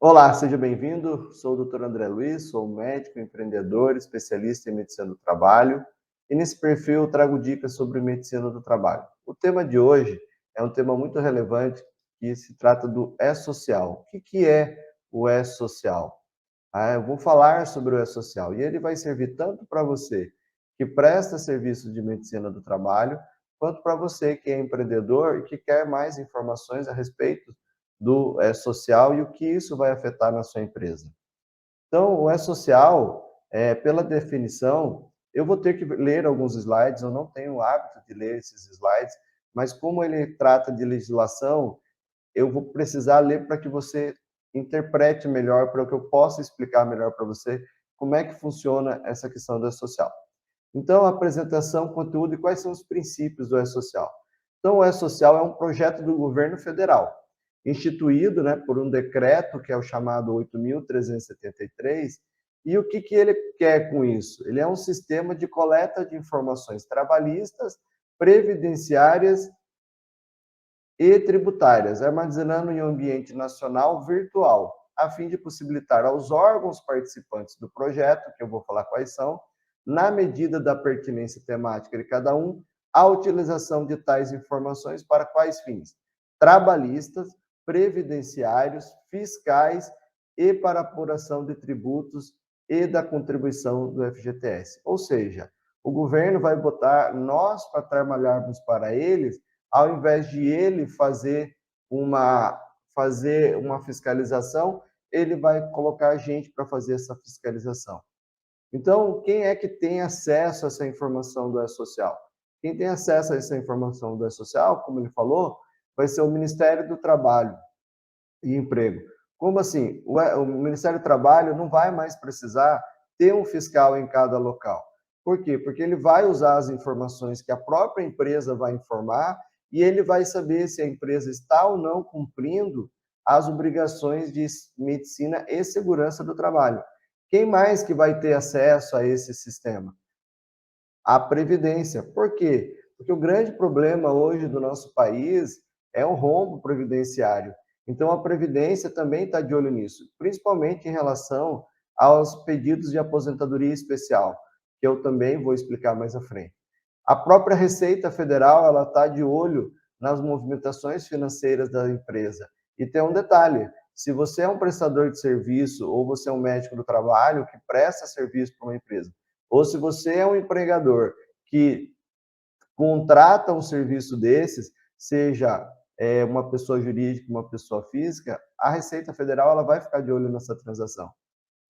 Olá, seja bem-vindo. Sou o Dr. André Luiz, sou médico, empreendedor, especialista em medicina do trabalho. E nesse perfil eu trago dicas sobre medicina do trabalho. O tema de hoje é um tema muito relevante que se trata do E-Social. O que é o E-Social? Eu vou falar sobre o E-Social e ele vai servir tanto para você que presta serviço de medicina do trabalho, quanto para você que é empreendedor e que quer mais informações a respeito do E-Social e o que isso vai afetar na sua empresa. Então, o E-Social, pela definição, eu vou ter que ler alguns slides, eu não tenho o hábito de ler esses slides, mas como ele trata de legislação, eu vou precisar ler para que você interprete melhor, para que eu possa explicar melhor para você como é que funciona essa questão do E-Social. Então, apresentação, conteúdo e quais são os princípios do E-Social. Então, o E-Social é um projeto do governo federal, instituído, né, por um decreto que é o chamado 8.373, e o que ele quer com isso? Ele é um sistema de coleta de informações trabalhistas, previdenciárias e tributárias, armazenando em um ambiente nacional virtual, a fim de possibilitar aos órgãos participantes do projeto, que eu vou falar quais são, na medida da pertinência temática de cada um, a utilização de tais informações para quais fins? Trabalhistas, previdenciários, fiscais e para apuração de tributos e da contribuição do FGTS. Ou seja, o governo vai botar nós para trabalharmos para eles, ao invés de ele fazer uma fiscalização, ele vai colocar a gente para fazer essa fiscalização. Então, quem é que tem acesso a essa informação do E-Social? Quem tem acesso a essa informação do E-Social, como ele falou, vai ser o Ministério do Trabalho e Emprego. Como assim? O Ministério do Trabalho não vai mais precisar ter um fiscal em cada local. Por quê? Porque ele vai usar as informações que a própria empresa vai informar e ele vai saber se a empresa está ou não cumprindo as obrigações de medicina e segurança do trabalho. Quem mais que vai ter acesso a esse sistema? A Previdência. Por quê? Porque o grande problema hoje do nosso país é o rombo previdenciário. Então, a Previdência também está de olho nisso, principalmente em relação aos pedidos de aposentadoria especial, que eu também vou explicar mais à frente. A própria Receita Federal ela está de olho nas movimentações financeiras da empresa. E tem um detalhe: se você é um prestador de serviço ou você é um médico do trabalho que presta serviço para uma empresa, ou se você é um empregador que contrata um serviço desses, seja uma pessoa jurídica, uma pessoa física, a Receita Federal ela vai ficar de olho nessa transação.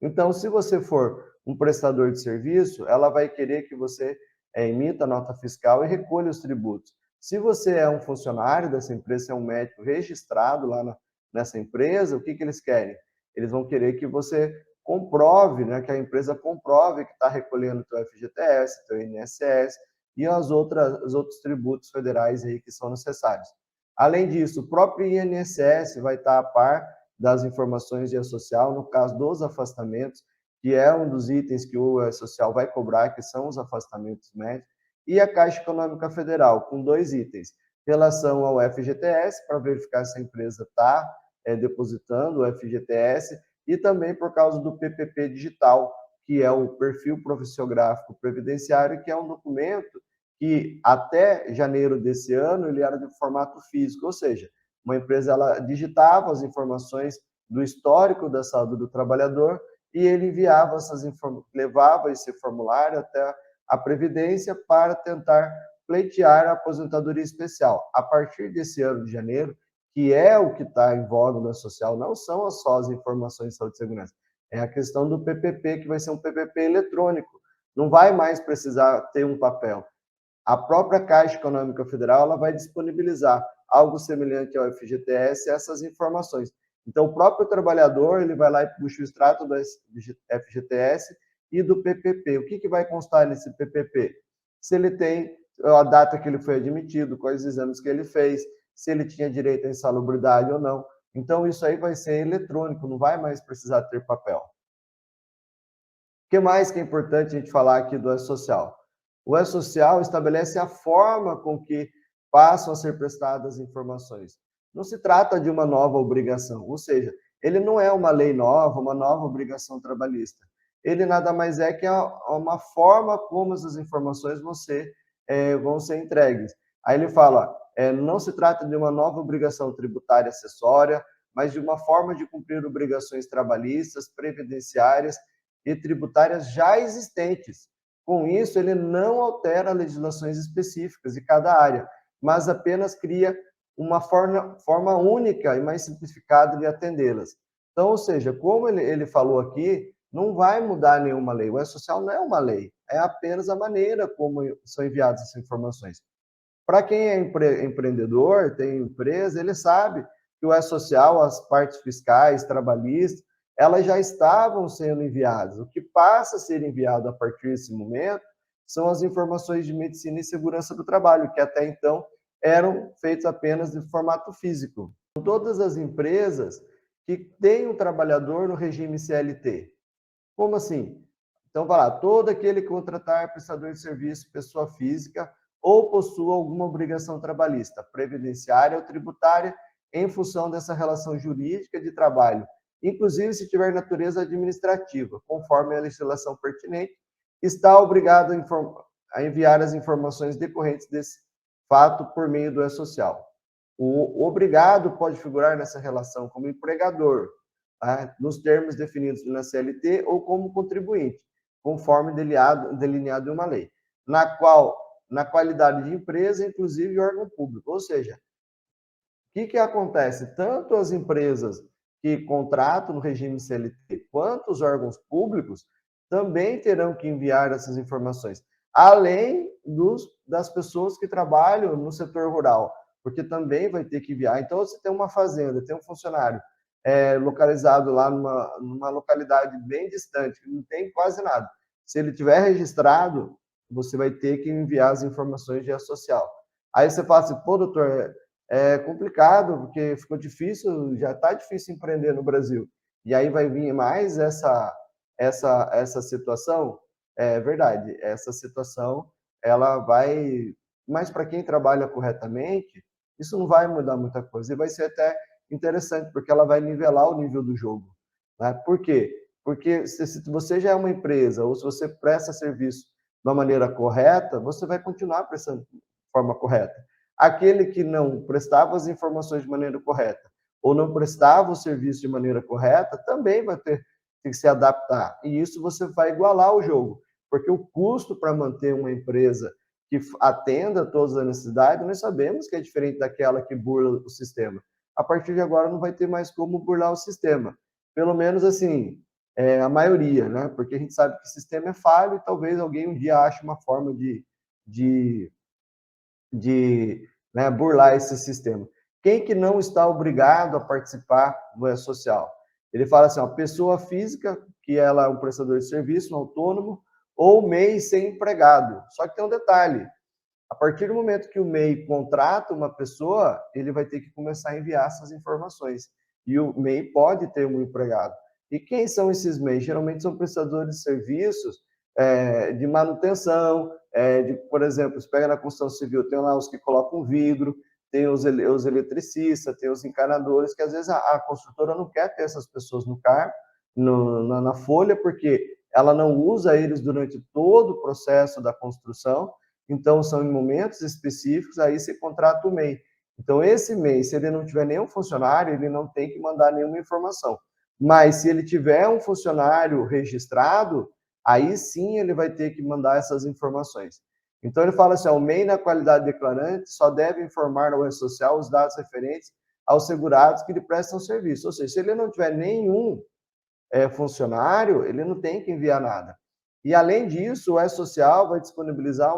Então, se você for um prestador de serviço, ela vai querer que você emita a nota fiscal e recolha os tributos. Se você é um funcionário dessa empresa, se é um médico registrado lá nessa empresa, o que eles querem? Eles vão querer que você comprove, né, que a empresa comprove que está recolhendo o teu FGTS, teu INSS e os outros tributos federais aí que são necessários. Além disso, o próprio INSS vai estar a par das informações de E-Social, no caso dos afastamentos, que é um dos itens que o E-Social vai cobrar, que são os afastamentos médicos, e a Caixa Econômica Federal, com dois itens, relação ao FGTS, para verificar se a empresa está depositando o FGTS, e também por causa do PPP digital, que é o Perfil Profissiográfico Previdenciário, que é um documento que até janeiro desse ano ele era de formato físico, ou seja, uma empresa ela digitava as informações do histórico da saúde do trabalhador e ele enviava levava esse formulário até a Previdência para tentar pleitear a aposentadoria especial. A partir desse ano de janeiro, que é o que está em voga no social, não são só as informações de saúde e segurança, é a questão do PPP, que vai ser um PPP eletrônico. Não vai mais precisar ter um papel. A própria Caixa Econômica Federal ela vai disponibilizar algo semelhante ao FGTS essas informações. Então, o próprio trabalhador ele vai lá e puxa o extrato do FGTS e do PPP. O que vai constar nesse PPP? Se ele tem a data que ele foi admitido, quais exames que ele fez, se ele tinha direito à insalubridade ou não. Então, isso aí vai ser eletrônico, não vai mais precisar ter papel. O que mais que é importante a gente falar aqui do E-Social? O E-Social estabelece a forma com que passam a ser prestadas informações. Não se trata de uma nova obrigação, ou seja, ele não é uma lei nova, uma nova obrigação trabalhista. Ele nada mais é que uma forma como essas informações vão ser entregues. Aí ele fala, não se trata de uma nova obrigação tributária acessória, mas de uma forma de cumprir obrigações trabalhistas, previdenciárias e tributárias já existentes. Com isso, ele não altera legislações específicas de cada área, mas apenas cria uma forma única e mais simplificada de atendê-las. Então, ou seja, como ele falou aqui, não vai mudar nenhuma lei. O E-Social não é uma lei, é apenas a maneira como são enviadas essas informações. Para quem é empreendedor, tem empresa, ele sabe que o E-Social, as partes fiscais, trabalhistas, elas já estavam sendo enviadas. O que passa a ser enviado a partir desse momento são as informações de medicina e segurança do trabalho, que até então eram feitas apenas de formato físico. Todas as empresas que têm um trabalhador no regime CLT. Como assim? Então, vai lá, todo aquele que contratar prestador de serviço, pessoa física, ou possua alguma obrigação trabalhista, previdenciária ou tributária, em função dessa relação jurídica de trabalho, inclusive se tiver natureza administrativa, conforme a legislação pertinente, está obrigado a enviar as informações decorrentes desse fato por meio do E-Social. O obrigado pode figurar nessa relação como empregador, tá? Nos termos definidos na CLT, ou como contribuinte, conforme delineado em uma lei, na qualidade de empresa, inclusive órgão público. Ou seja, o que acontece? Tanto as empresas que contratam no regime CLT, quanto os órgãos públicos, também terão que enviar essas informações, além das pessoas que trabalham no setor rural, porque também vai ter que enviar. Então, você tem uma fazenda, tem um funcionário localizado lá numa localidade bem distante, que não tem quase nada. Se ele tiver registrado, você vai ter que enviar as informações de social. Aí você fala assim, pô, doutor, é complicado, porque ficou difícil, já está difícil empreender no Brasil. E aí vai vir mais essa situação? É verdade, essa situação, ela vai... Mas para quem trabalha corretamente, isso não vai mudar muita coisa. E vai ser até interessante, porque ela vai nivelar o nível do jogo. Né? Por quê? Porque se você já é uma empresa, ou se você presta serviço de uma maneira correta, você vai continuar prestando de forma correta. Aquele que não prestava as informações de maneira correta, ou não prestava o serviço de maneira correta, também vai ter que se adaptar. E isso você vai igualar o jogo, porque o custo para manter uma empresa que atenda a todas as necessidades, nós sabemos que é diferente daquela que burla o sistema. A partir de agora não vai ter mais como burlar o sistema. Pelo menos assim, a maioria, né? Porque a gente sabe que o sistema é falho e talvez alguém um dia ache uma forma de né, burlar esse sistema. Quem que não está obrigado a participar do E-Social? Ele fala assim, ó, pessoa física, que ela é um prestador de serviço, um autônomo, ou MEI sem empregado. Só que tem um detalhe, a partir do momento que o MEI contrata uma pessoa, ele vai ter que começar a enviar essas informações. E o MEI pode ter um empregado. E quem são esses MEIs? Geralmente são prestadores de serviços de manutenção, por exemplo, você pega na construção civil, tem lá os que colocam vidro, tem os eletricistas, tem os encanadores, que às vezes a construtora não quer ter essas pessoas no cargo, na folha, porque ela não usa eles durante todo o processo da construção, então são em momentos específicos, aí você contrata o MEI. Então, esse MEI, se ele não tiver nenhum funcionário, ele não tem que mandar nenhuma informação. Mas se ele tiver um funcionário registrado, aí sim ele vai ter que mandar essas informações. Então, ele fala assim, o MEI, na qualidade declarante, só deve informar ao E-Social os dados referentes aos segurados que lhe prestam serviço. Ou seja, se ele não tiver nenhum funcionário, ele não tem que enviar nada. E, além disso, o E-Social vai disponibilizar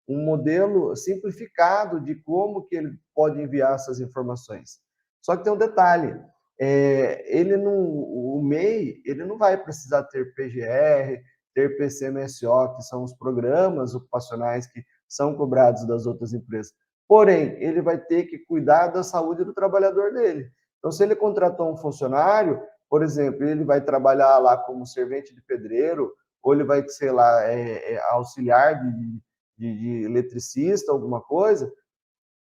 um modelo simplificado de como que ele pode enviar essas informações. Só que tem um detalhe, o MEI ele não vai precisar ter PGR, ter PCMSO, que são os programas ocupacionais que são cobrados das outras empresas. Porém, ele vai ter que cuidar da saúde do trabalhador dele. Então, se ele contratou um funcionário, por exemplo, ele vai trabalhar lá como servente de pedreiro, ou ele vai, sei lá, auxiliar de eletricista, alguma coisa,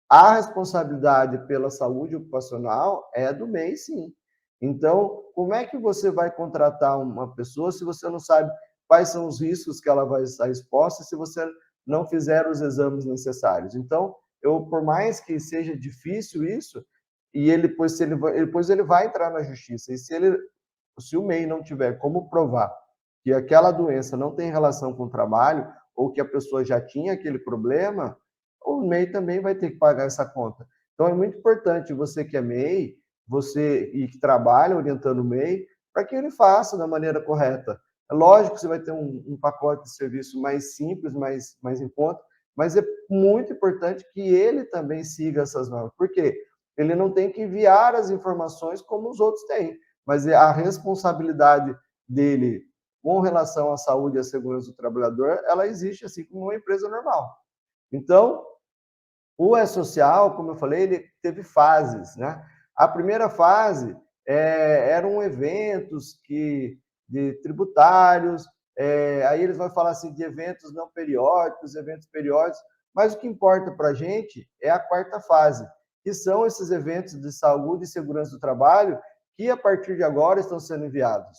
a responsabilidade pela saúde ocupacional é do MEI, sim. Então, como é que você vai contratar uma pessoa se você não sabe quais são os riscos que ela vai estar exposta se você não fizer os exames necessários? Então, por mais que seja difícil isso, e ele depois ele vai entrar na justiça, e se o MEI não tiver como provar que aquela doença não tem relação com o trabalho, ou que a pessoa já tinha aquele problema, o MEI também vai ter que pagar essa conta. Então, é muito importante você que é MEI, você e que trabalha orientando o MEI, para que ele faça da maneira correta. É lógico que você vai ter um pacote de serviço mais simples, mais em conta, mas é muito importante que ele também siga essas normas. Por quê? Ele não tem que enviar as informações como os outros têm, mas a responsabilidade dele com relação à saúde e à segurança do trabalhador, ela existe assim como uma empresa normal. Então, o E-Social, como eu falei, ele teve fases, né? A primeira fase eram eventos de tributários, aí eles vão falar assim de eventos não periódicos, eventos periódicos, mas o que importa para a gente é a quarta fase, que são esses eventos de saúde e segurança do trabalho que, a partir de agora, estão sendo enviados.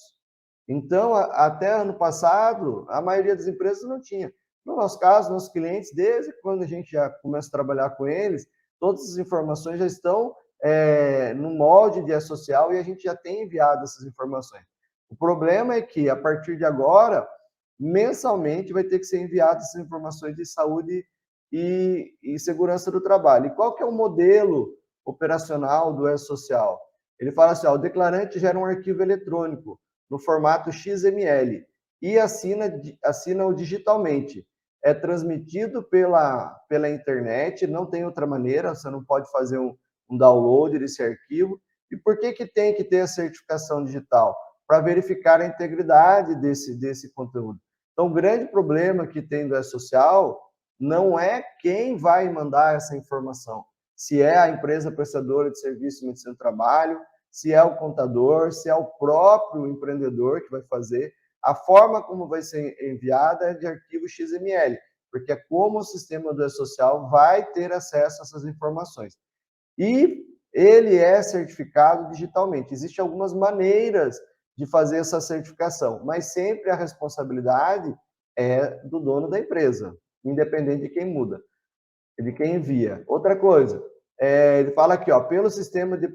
Então, até ano passado, a maioria das empresas não tinha. No nosso caso, nossos clientes, desde quando a gente já começa a trabalhar com eles, todas as informações já estão no molde de E-Social e a gente já tem enviado essas informações. O problema é que, a partir de agora, mensalmente vai ter que ser enviado essas informações de saúde e segurança do trabalho. E qual que é o modelo operacional do E-Social? Ele fala assim, ó, o declarante gera um arquivo eletrônico no formato XML e assina-o digitalmente. É transmitido pela internet, não tem outra maneira, você não pode fazer um download desse arquivo. E por que tem que ter a certificação digital? Para verificar a integridade desse conteúdo. Então, o grande problema que tem do E-Social não é quem vai mandar essa informação, se é a empresa prestadora de serviço de medicina do trabalho, se é o contador, se é o próprio empreendedor que vai fazer. A forma como vai ser enviada é de arquivo XML, porque é como o sistema do E-Social vai ter acesso a essas informações. E ele é certificado digitalmente. Existem algumas maneiras de fazer essa certificação, mas sempre a responsabilidade é do dono da empresa, independente de quem muda, de quem envia. Outra coisa, ele fala aqui, ó, pelo sistema de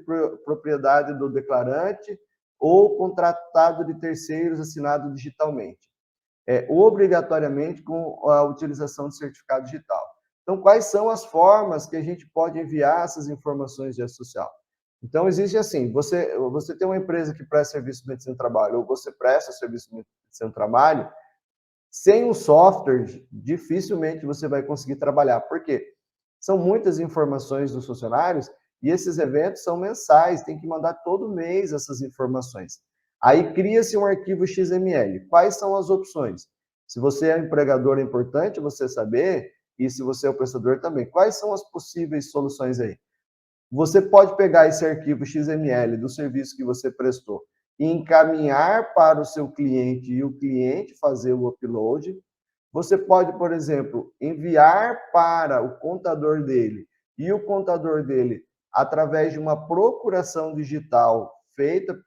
propriedade do declarante ou contratado de terceiros assinado digitalmente. Obrigatoriamente com a utilização de certificado digital. Então, quais são as formas que a gente pode enviar essas informações de E-Social? Então, existe assim, você tem uma empresa que presta serviço de medicina do trabalho, ou você presta serviço de medicina do trabalho, sem um software, dificilmente você vai conseguir trabalhar. Por quê? São muitas informações dos funcionários e esses eventos são mensais, tem que mandar todo mês essas informações. Aí cria-se um arquivo XML. Quais são as opções? Se você é empregador, é importante você saber, e se você é o prestador também. Quais são as possíveis soluções aí? Você pode pegar esse arquivo XML do serviço que você prestou e encaminhar para o seu cliente e o cliente fazer o upload. Você pode, por exemplo, enviar para o contador dele e o contador dele, através de uma procuração digital feita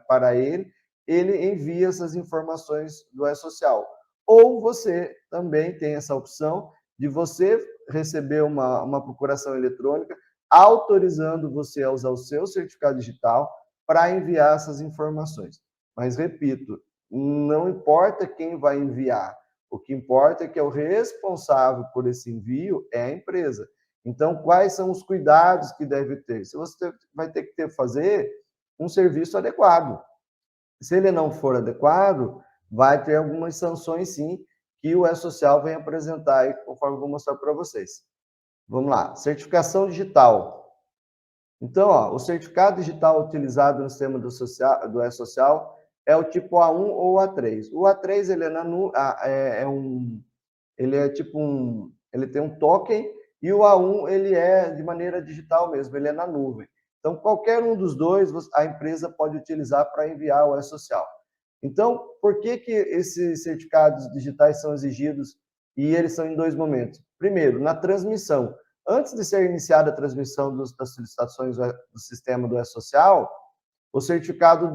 para ele, ele envia essas informações do E-Social. Ou você também tem essa opção de você receber uma procuração eletrônica autorizando você a usar o seu certificado digital para enviar essas informações. Mas, repito, não importa quem vai enviar, o que importa é que o responsável por esse envio é a empresa. Então, quais são os cuidados que deve ter? Se você vai ter que fazer um serviço adequado. Se ele não for adequado, vai ter algumas sanções, sim, que o E-Social vem apresentar, conforme eu vou mostrar para vocês. Vamos lá, certificação digital. Então, ó, o certificado digital utilizado no sistema do E-Social é o tipo A1 ou A3. O A3 ele ele é tipo ele tem um token e o A1 ele é de maneira digital mesmo, ele é na nuvem. Então, qualquer um dos dois a empresa pode utilizar para enviar o E-Social. Então, por que esses certificados digitais são exigidos e eles são em dois momentos? Primeiro, na transmissão. Antes de ser iniciada a transmissão das solicitações do sistema do E-Social, O certificado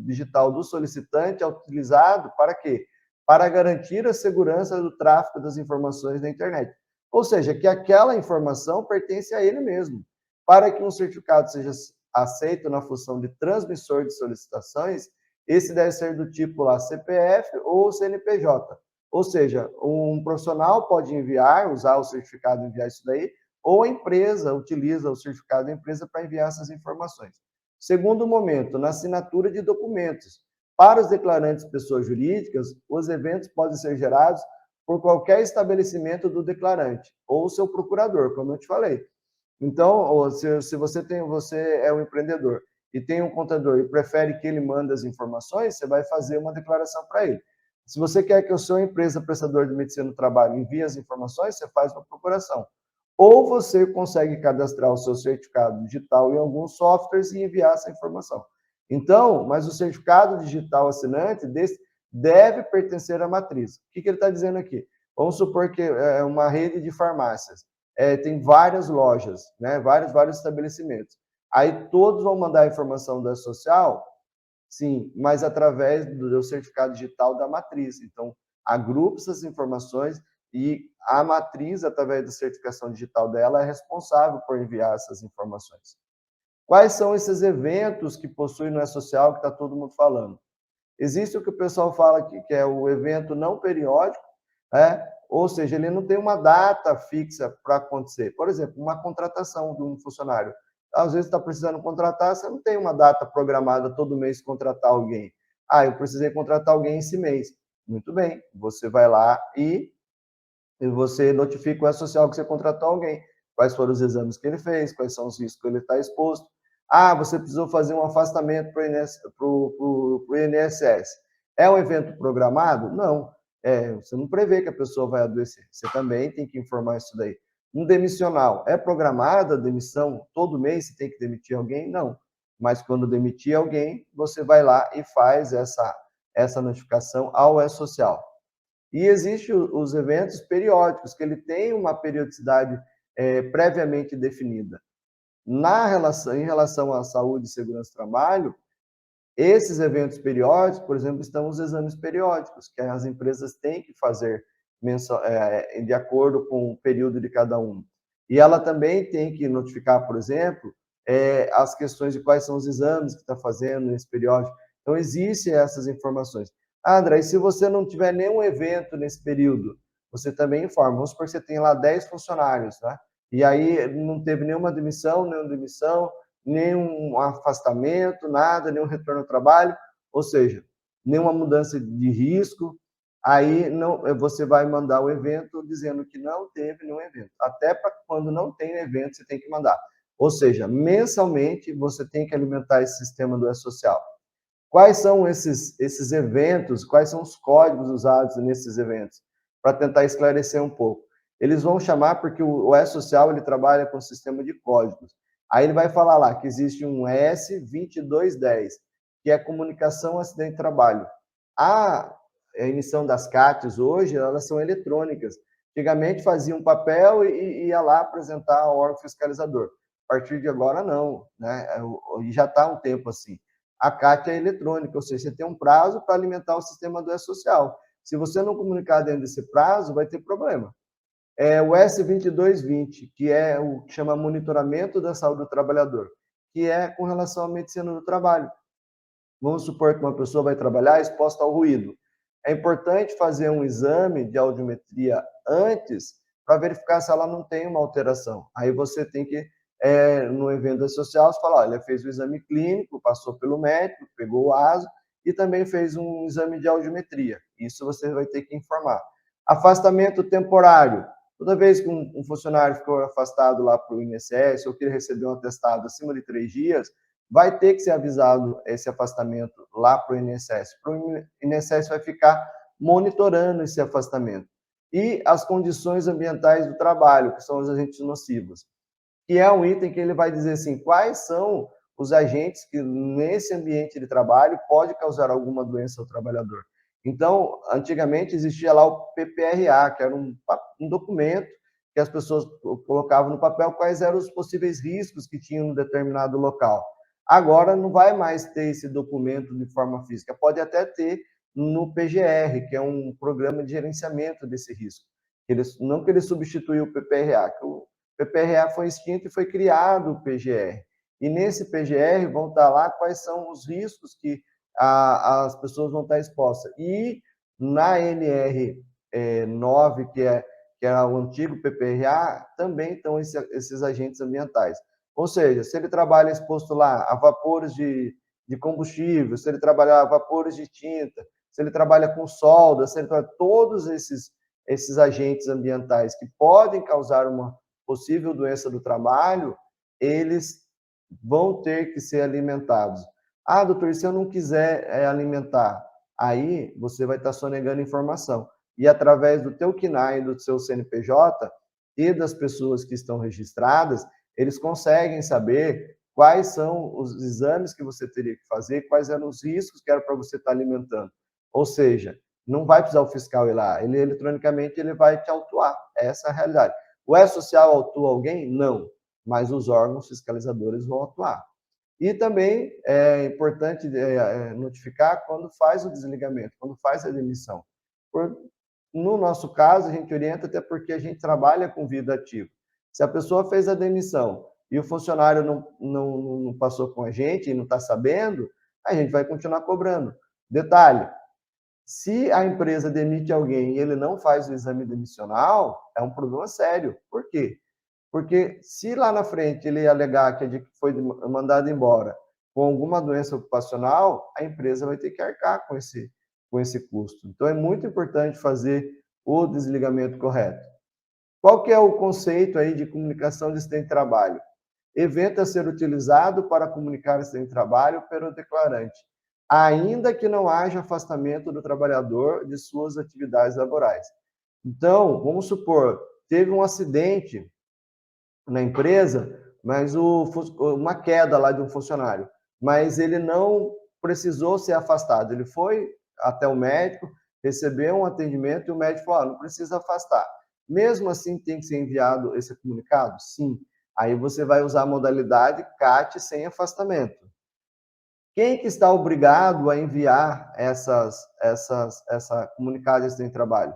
digital do solicitante é utilizado para quê? Para garantir a segurança do tráfego das informações na internet. Ou seja, que aquela informação pertence a ele mesmo. Para que um certificado seja aceito na função de transmissor de solicitações, esse deve ser do tipo lá CPF ou CNPJ. Ou seja, um profissional pode enviar, usar o certificado e enviar isso daí, ou a empresa utiliza o certificado da empresa para enviar essas informações. Segundo momento, na assinatura de documentos. Para os declarantes pessoas jurídicas, os eventos podem ser gerados por qualquer estabelecimento do declarante ou seu procurador, como eu te falei. Então, se você é um empreendedor e tem um contador e prefere que ele mande as informações, você vai fazer uma declaração para ele. Se você quer que a sua empresa prestadora de medicina do trabalho envie as informações, você faz uma procuração. Ou você consegue cadastrar o seu certificado digital em alguns softwares e enviar essa informação. Então, mas o certificado digital assinante deve pertencer à matriz. O que ele está dizendo aqui? Vamos supor que é uma rede de farmácias. Tem várias lojas, né? vários estabelecimentos. Aí todos vão mandar a informação da social, sim, mas através do certificado digital da matriz. Então, agrupa essas informações e a matriz, através da certificação digital dela, é responsável por enviar essas informações. Quais são esses eventos que possuem no E-Social que está todo mundo falando? Existe o que o pessoal fala que é o evento não periódico, né? Ou seja, ele não tem uma data fixa para acontecer. Por exemplo, uma contratação de um funcionário. Às vezes está precisando contratar, você não tem uma data programada todo mês contratar alguém. Ah, eu precisei contratar alguém esse mês. Muito bem, você vai lá e você notifica o E-Social que você contratou alguém. Quais foram os exames que ele fez, quais são os riscos que ele está exposto. Ah, você precisou fazer um afastamento para o INSS. É um evento programado? Não. Você não prevê que a pessoa vai adoecer. Você também tem que informar isso daí. Um demissional, é programada a demissão? Todo mês você tem que demitir alguém? Não. Mas quando demitir alguém, você vai lá e faz essa notificação ao E-Social. E existem os eventos periódicos, que ele tem uma periodicidade previamente definida. Em relação à saúde e segurança do trabalho, esses eventos periódicos, por exemplo, estão os exames periódicos, que as empresas têm que fazer de acordo com o período de cada um. E ela também tem que notificar, por exemplo, as questões de quais são os exames que está fazendo nesse periódico. Então, existem essas informações. Ah, André, e se você não tiver nenhum evento nesse período, você também informa. Vamos supor que você tem lá 10 funcionários, né? E aí não teve nenhuma demissão, nenhum afastamento, nada, nenhum retorno ao trabalho, ou seja, nenhuma mudança de risco, aí não, você vai mandar o evento dizendo que não teve nenhum evento. Até para quando não tem evento, você tem que mandar. Ou seja, mensalmente você tem que alimentar esse sistema do E-Social. Quais são esses eventos, quais são os códigos usados nesses eventos? Para tentar esclarecer um pouco. Eles vão chamar, porque o E-Social ele trabalha com o sistema de códigos. Aí ele vai falar lá que existe um S2210, que é comunicação acidente de trabalho. A emissão das CATs hoje, elas são eletrônicas. Antigamente fazia um papel e ia lá apresentar ao órgão fiscalizador. A partir de agora, não. Né? E já está um tempo assim. A CAT é eletrônica, ou seja, você tem um prazo para alimentar o sistema do E-Social. Se você não comunicar dentro desse prazo, vai ter problema. O S2220, que é o que chama monitoramento da saúde do trabalhador, que é com relação à medicina do trabalho. Vamos supor que uma pessoa vai trabalhar exposta ao ruído. É importante fazer um exame de audiometria antes para verificar se ela não tem uma alteração. Aí você tem que, no evento social, você fala, olha, fez o exame clínico, passou pelo médico, pegou o ASO e também fez um exame de audiometria. Isso você vai ter que informar. Afastamento temporário. Toda vez que um funcionário ficou afastado lá para o INSS ou que ele recebeu um atestado acima de 3 dias, vai ter que ser avisado esse afastamento lá para o INSS. O INSS vai ficar monitorando esse afastamento. E as condições ambientais do trabalho, que são os agentes nocivos, que é um item que ele vai dizer assim, quais são os agentes que nesse ambiente de trabalho pode causar alguma doença ao trabalhador. Então, antigamente existia lá o PPRA, que era um documento que as pessoas colocavam no papel quais eram os possíveis riscos que tinham em um determinado local. Agora não vai mais ter esse documento de forma física, pode até ter no PGR, que é um programa de gerenciamento desse risco. Não que ele substituiu o PPRA, que o PPRA foi extinto e foi criado o PGR. E nesse PGR vão estar lá quais são os riscos que as pessoas vão estar expostas. E na NR9, que é o antigo PPRA, também estão esses agentes ambientais. Ou seja, se ele trabalha exposto lá a vapores de combustível, se ele trabalhar a vapores de tinta, se ele trabalha com solda, se ele trabalha, todos esses agentes ambientais que podem causar uma possível doença do trabalho, eles vão ter que ser alimentados. Ah, doutor, e se eu não quiser alimentar? Aí você vai estar sonegando informação. E através do teu CNAE, do seu CNPJ e das pessoas que estão registradas, eles conseguem saber quais são os exames que você teria que fazer, quais eram os riscos que era para você estar alimentando. Ou seja, não vai precisar o fiscal ir lá, ele eletronicamente ele vai te autuar. Essa é a realidade. O E-Social autua alguém? Não, mas os órgãos fiscalizadores vão atuar. E também é importante notificar quando faz o desligamento, quando faz a demissão. No nosso caso, a gente orienta até porque a gente trabalha com vida ativa. Se a pessoa fez a demissão e o funcionário não passou com a gente e não está sabendo, a gente vai continuar cobrando. Detalhe, se a empresa demite alguém e ele não faz o exame demissional, é um problema sério. Por quê? Porque se lá na frente ele alegar que foi mandado embora com alguma doença ocupacional, a empresa vai ter que arcar com esse custo. Então é muito importante fazer o desligamento correto. Qual que é o conceito aí de comunicação de acidente de trabalho? Evento a ser utilizado para comunicar acidente de trabalho pelo declarante, ainda que não haja afastamento do trabalhador de suas atividades laborais. Então, vamos supor, teve um acidente na empresa, mas uma queda lá de um funcionário, mas ele não precisou ser afastado, ele foi até o médico, recebeu um atendimento e o médico falou, não precisa afastar. Mesmo assim, tem que ser enviado esse comunicado? Sim. Aí você vai usar a modalidade CAT sem afastamento. Quem que está obrigado a enviar essa comunicado de trabalho?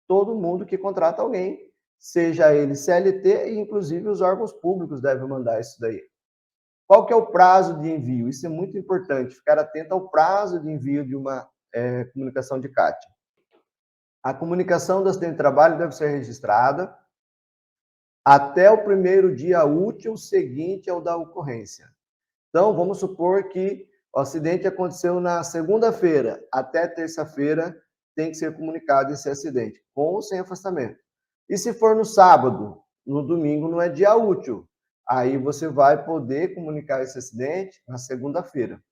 Todo mundo que contrata alguém, seja ele CLT e inclusive os órgãos públicos devem mandar isso daí. Qual que é o prazo de envio? Isso é muito importante, ficar atento ao prazo de envio de uma comunicação de CAT. A comunicação do acidente de trabalho deve ser registrada até o primeiro dia útil seguinte ao da ocorrência. Então, vamos supor que o acidente aconteceu na segunda-feira, até terça-feira tem que ser comunicado esse acidente, com ou sem afastamento. E se for no sábado, no domingo não é dia útil, aí você vai poder comunicar esse acidente na segunda-feira.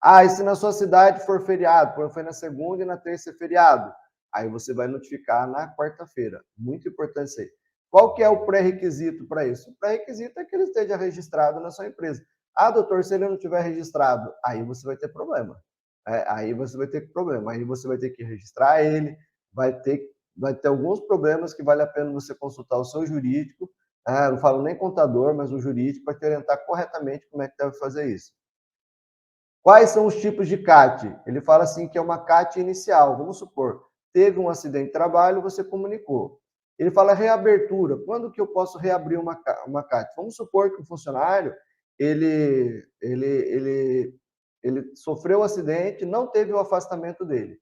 Ah, e se na sua cidade for feriado, foi na segunda e na terça é feriado, aí você vai notificar na quarta-feira. Muito importante isso aí. Qual que é o pré-requisito para isso? O pré-requisito é que ele esteja registrado na sua empresa. Ah, doutor, se ele não tiver registrado, aí você vai ter problema. Aí você vai ter problema. Aí você vai ter que registrar ele, vai ter alguns problemas que vale a pena você consultar o seu jurídico. Não falo nem contador, mas o jurídico para te orientar corretamente como é que deve fazer isso. Quais são os tipos de CAT? Ele fala assim que é uma CAT inicial. Vamos supor, teve um acidente de trabalho, você comunicou. Ele fala reabertura. Quando que eu posso reabrir uma CAT? Vamos supor que o funcionário ele sofreu um acidente, não teve o afastamento dele.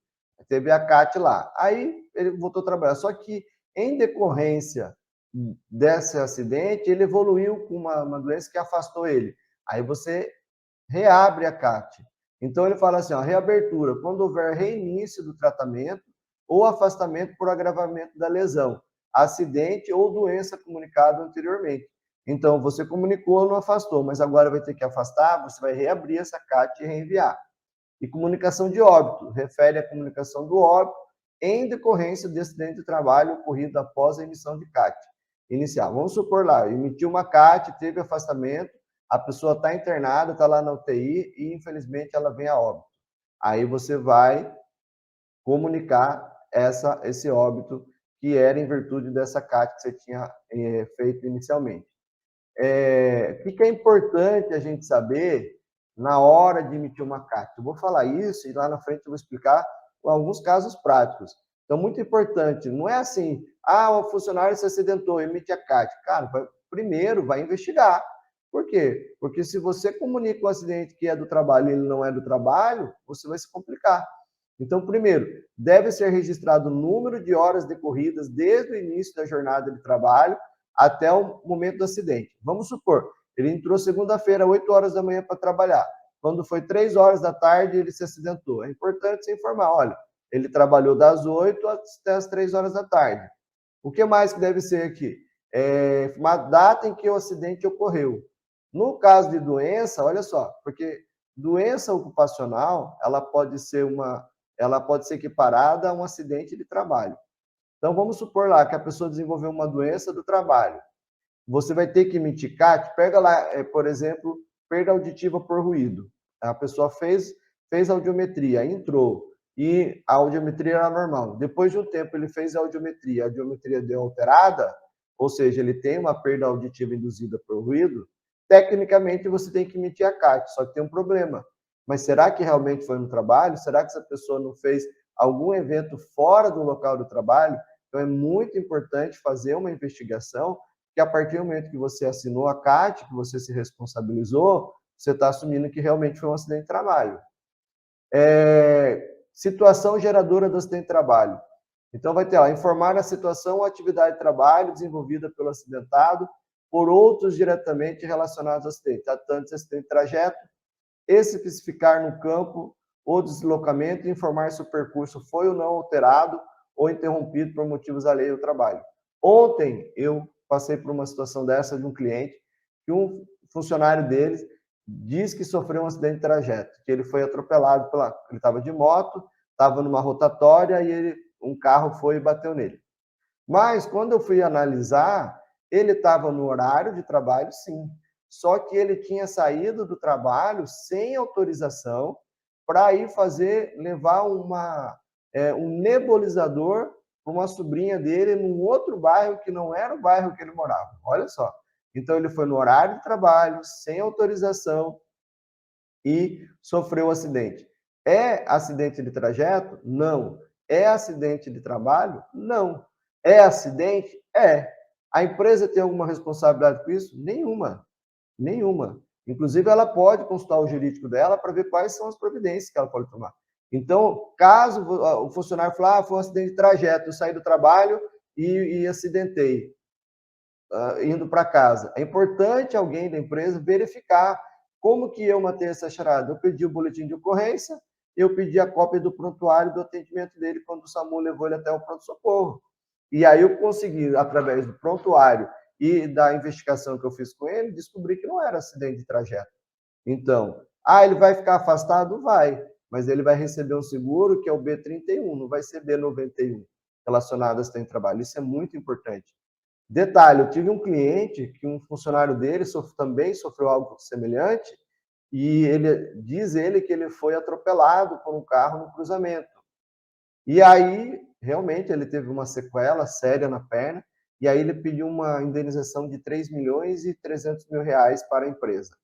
Teve a CAT lá. Aí ele voltou a trabalhar. Só que em decorrência desse acidente, ele evoluiu com uma doença que afastou ele. Aí você reabre a CAT. Então, ele fala assim, ó, reabertura, quando houver reinício do tratamento ou afastamento por agravamento da lesão, acidente ou doença comunicado anteriormente. Então, você comunicou, não afastou, mas agora vai ter que afastar, você vai reabrir essa CAT e reenviar. E comunicação de óbito, refere à comunicação do óbito em decorrência de acidente de trabalho ocorrido após a emissão de CAT inicial. Vamos supor lá, emitiu uma CAT, teve afastamento, a pessoa está internada, está lá na UTI e, infelizmente, ela vem a óbito. Aí você vai comunicar esse óbito que era em virtude dessa CAT que você tinha feito inicialmente. O que é importante a gente saber na hora de emitir uma CAT? Eu vou falar isso e lá na frente eu vou explicar alguns casos práticos. Então, muito importante, não é assim, o funcionário se acidentou, emite a CAT. Cara, primeiro vai investigar. Por quê? Porque se você comunica o acidente que é do trabalho e ele não é do trabalho, você vai se complicar. Então, primeiro, deve ser registrado o número de horas decorridas desde o início da jornada de trabalho até o momento do acidente. Vamos supor, ele entrou segunda-feira, 8 horas da manhã para trabalhar. Quando foi 3 horas da tarde, ele se acidentou. É importante você informar, olha, ele trabalhou das 8 até as 3 horas da tarde. O que mais que deve ser aqui? Uma data em que o acidente ocorreu. No caso de doença, olha só, porque doença ocupacional, ela pode ser equiparada a um acidente de trabalho. Então, vamos supor lá que a pessoa desenvolveu uma doença do trabalho. Você vai ter que emitir CAT, pega lá, por exemplo, perda auditiva por ruído. A pessoa fez audiometria, entrou, e a audiometria era normal. Depois de um tempo, ele fez a audiometria deu alterada, ou seja, ele tem uma perda auditiva induzida por ruído, tecnicamente você tem que emitir a CAT, só que tem um problema. Mas será que realmente foi no trabalho? Será que essa pessoa não fez algum evento fora do local do trabalho? Então, é muito importante fazer uma investigação, que a partir do momento que você assinou a CAT, que você se responsabilizou, você está assumindo que realmente foi um acidente de trabalho. Situação geradora do acidente de trabalho. Então, vai ter lá, informar a situação ou atividade de trabalho desenvolvida pelo acidentado por outros diretamente relacionados ao acidente, tratando-se de acidente de trajeto, especificar no campo o deslocamento e informar se o percurso foi ou não alterado ou interrompido por motivos alheios ao trabalho. Ontem, eu passei por uma situação dessa de um cliente, que um funcionário deles diz que sofreu um acidente de trajeto, que ele foi atropelado ele estava de moto, estava numa rotatória e um carro foi e bateu nele. Mas quando eu fui analisar, ele estava no horário de trabalho, sim. Só que ele tinha saído do trabalho sem autorização para ir levar um nebulizador para uma sobrinha dele num outro bairro que não era o bairro que ele morava. Olha só. Então ele foi no horário de trabalho, sem autorização e sofreu um acidente. É acidente de trajeto? Não. É acidente de trabalho? Não. É acidente? É. A empresa tem alguma responsabilidade com isso? Nenhuma. Nenhuma. Inclusive, ela pode consultar o jurídico dela para ver quais são as providências que ela pode tomar. Então, caso o funcionário falar, foi um acidente de trajeto, eu saí do trabalho e acidentei, indo para casa. É importante alguém da empresa verificar como que eu matei essa charada. Eu pedi o boletim de ocorrência, eu pedi a cópia do prontuário do atendimento dele quando o SAMU levou ele até o pronto-socorro. E aí eu consegui, através do prontuário e da investigação que eu fiz com ele, descobrir que não era acidente de trajeto. Então, ele vai ficar afastado? Vai, mas ele vai receber um seguro que é o B31, não vai ser B91, relacionado a acidente de trabalho. Isso é muito importante. Detalhe, eu tive um cliente que um funcionário dele também sofreu algo semelhante e diz ele que ele foi atropelado por um carro no cruzamento. E aí, realmente, ele teve uma sequela séria na perna e aí ele pediu uma indenização de 3 milhões e 300 mil reais para a empresa.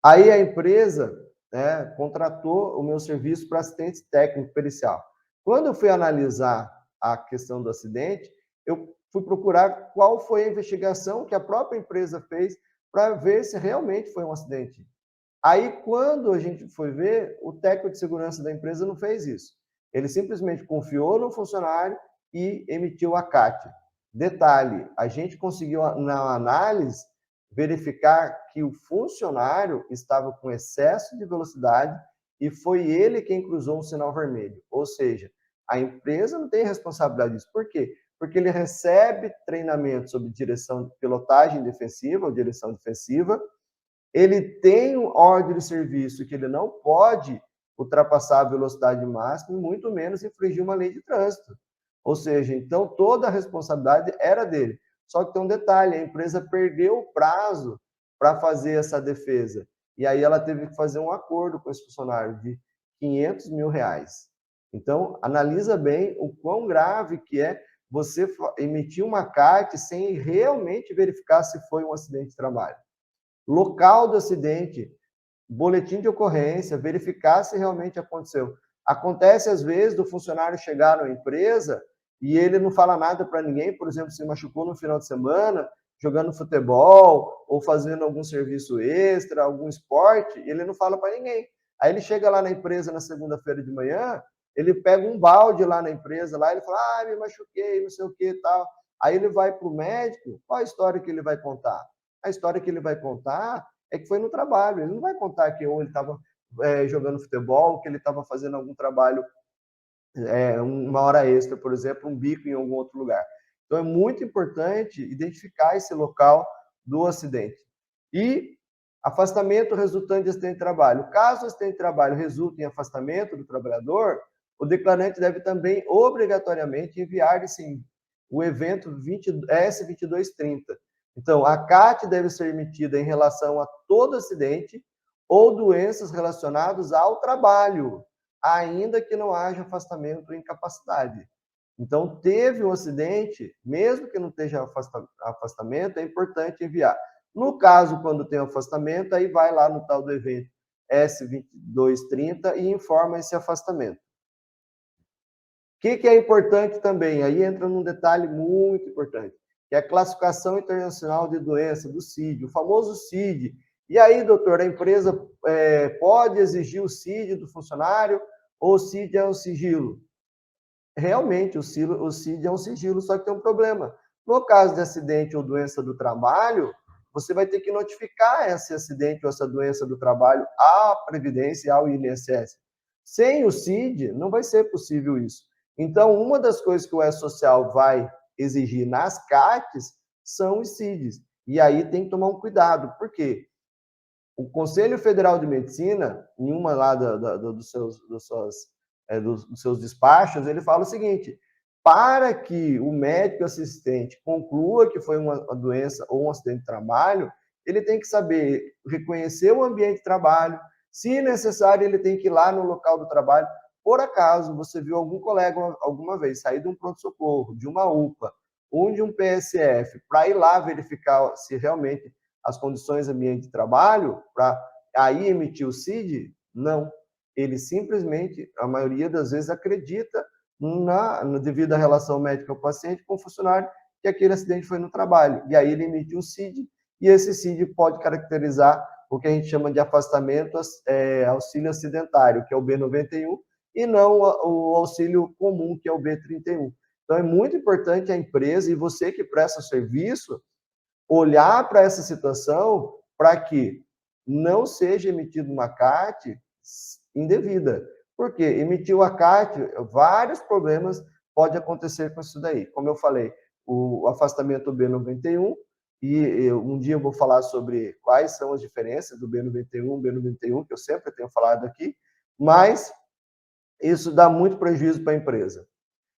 Aí a empresa, né, contratou o meu serviço para assistente técnico pericial. Quando eu fui analisar a questão do acidente, eu fui procurar qual foi a investigação que a própria empresa fez para ver se realmente foi um acidente. Aí, quando a gente foi ver, o técnico de segurança da empresa não fez isso. Ele simplesmente confiou no funcionário e emitiu a CAT. Detalhe, a gente conseguiu, na análise, verificar que o funcionário estava com excesso de velocidade e foi ele quem cruzou um sinal vermelho. Ou seja, a empresa não tem responsabilidade disso. Por quê? Porque ele recebe treinamento sobre direção de pilotagem defensiva ou direção defensiva, ele tem ordem de serviço que ele não pode ultrapassar a velocidade máxima e muito menos infringir uma lei de trânsito. Ou seja, então toda a responsabilidade era dele. Só que tem um detalhe, a empresa perdeu o prazo para fazer essa defesa. E aí ela teve que fazer um acordo com esse funcionário de 500 mil reais. Então, analisa bem o quão grave que é, você emitir uma CAT sem realmente verificar se foi um acidente de trabalho. Local do acidente, boletim de ocorrência, verificar se realmente aconteceu. Acontece, às vezes, do funcionário chegar na empresa e ele não fala nada para ninguém, por exemplo, se machucou no final de semana, jogando futebol ou fazendo algum serviço extra, algum esporte, ele não fala para ninguém. Aí ele chega lá na empresa na segunda-feira de manhã, ele pega um balde lá na empresa, lá ele fala, me machuquei, não sei o que e tal. Aí ele vai para o médico, qual a história que ele vai contar? A história que ele vai contar é que foi no trabalho. Ele não vai contar que ou ele estava jogando futebol, que ele estava fazendo algum trabalho, uma hora extra, por exemplo, um bico em algum outro lugar. Então, é muito importante identificar esse local do acidente. E afastamento resultante de acidente de trabalho. Caso o acidente de trabalho resulte em afastamento do trabalhador, o declarante deve também, obrigatoriamente, enviar sim, o evento S2230. Então, a CAT deve ser emitida em relação a todo acidente ou doenças relacionadas ao trabalho, ainda que não haja afastamento ou incapacidade. Então, teve um acidente, mesmo que não esteja afastamento, é importante enviar. No caso, quando tem afastamento, aí vai lá no tal do evento S2230 e informa esse afastamento. O que é importante também? Aí entra num detalhe muito importante, que é a classificação internacional de doença, do CID, o famoso CID. E aí, doutor, a empresa pode exigir o CID do funcionário ou o CID é um sigilo? Realmente, o CID é um sigilo, só que tem um problema. No caso de acidente ou doença do trabalho, você vai ter que notificar esse acidente ou essa doença do trabalho à Previdência e ao INSS. Sem o CID, não vai ser possível isso. Então, uma das coisas que o E-Social vai exigir nas CATs são os CIDs. E aí tem que tomar um cuidado. Por quê? O Conselho Federal de Medicina, em uma lá dos seus despachos, ele fala o seguinte: para que o médico assistente conclua que foi uma doença ou um acidente de trabalho, ele tem que saber reconhecer o ambiente de trabalho, se necessário, ele tem que ir lá no local do trabalho. Por acaso, você viu algum colega alguma vez sair de um pronto-socorro, de uma UPA ou de um PSF, para ir lá verificar se realmente as condições do ambiente de trabalho, para aí emitir o CID? Não. Ele simplesmente, a maioria das vezes, acredita devido à relação médico-paciente com o funcionário, que aquele acidente foi no trabalho. E aí ele emite um CID, e esse CID pode caracterizar o que a gente chama de afastamento auxílio acidentário, que é o B91, e não o auxílio comum, que é o B31. Então, é muito importante a empresa e você que presta serviço olhar para essa situação para que não seja emitida uma CAT indevida. Porque emitiu a CAT, vários problemas podem acontecer com isso daí. Como eu falei, o afastamento B91, e um dia eu vou falar sobre quais são as diferenças do B91, que eu sempre tenho falado aqui, mas isso dá muito prejuízo para a empresa.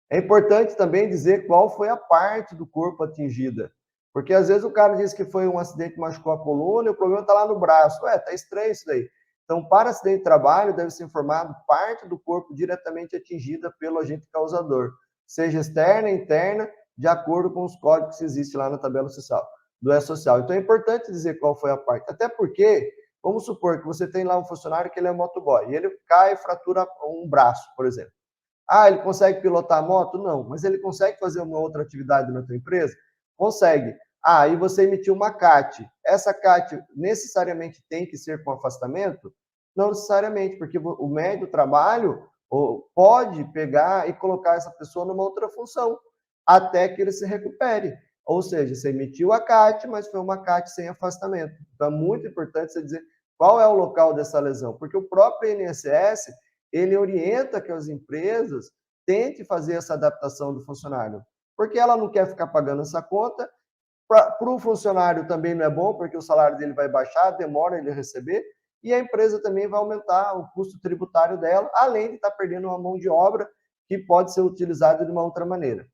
É importante também dizer qual foi a parte do corpo atingida, porque às vezes o cara diz que foi um acidente que machucou a coluna e o problema está lá no braço. Tá estranho isso daí. Então, para acidente de trabalho, deve ser informado parte do corpo diretamente atingida pelo agente causador, seja externa, interna, de acordo com os códigos que existem lá na tabela social, do E-Social. Então, é importante dizer qual foi a parte, até porque, vamos supor que você tem lá um funcionário que ele é motoboy, e ele cai e fratura um braço, por exemplo. Ele consegue pilotar a moto? Não. Mas ele consegue fazer uma outra atividade na tua empresa? Consegue. E você emitiu uma CAT. Essa CAT necessariamente tem que ser com afastamento? Não necessariamente, porque o médio trabalho pode pegar e colocar essa pessoa numa outra função, até que ele se recupere. Ou seja, você emitiu a CAT, mas foi uma CAT sem afastamento. Então, é muito importante você dizer qual é o local dessa lesão, porque o próprio INSS ele orienta que as empresas tentem fazer essa adaptação do funcionário, porque ela não quer ficar pagando essa conta, para o funcionário também não é bom, porque o salário dele vai baixar, demora ele a receber, e a empresa também vai aumentar o custo tributário dela, além de estar perdendo uma mão de obra que pode ser utilizada de uma outra maneira.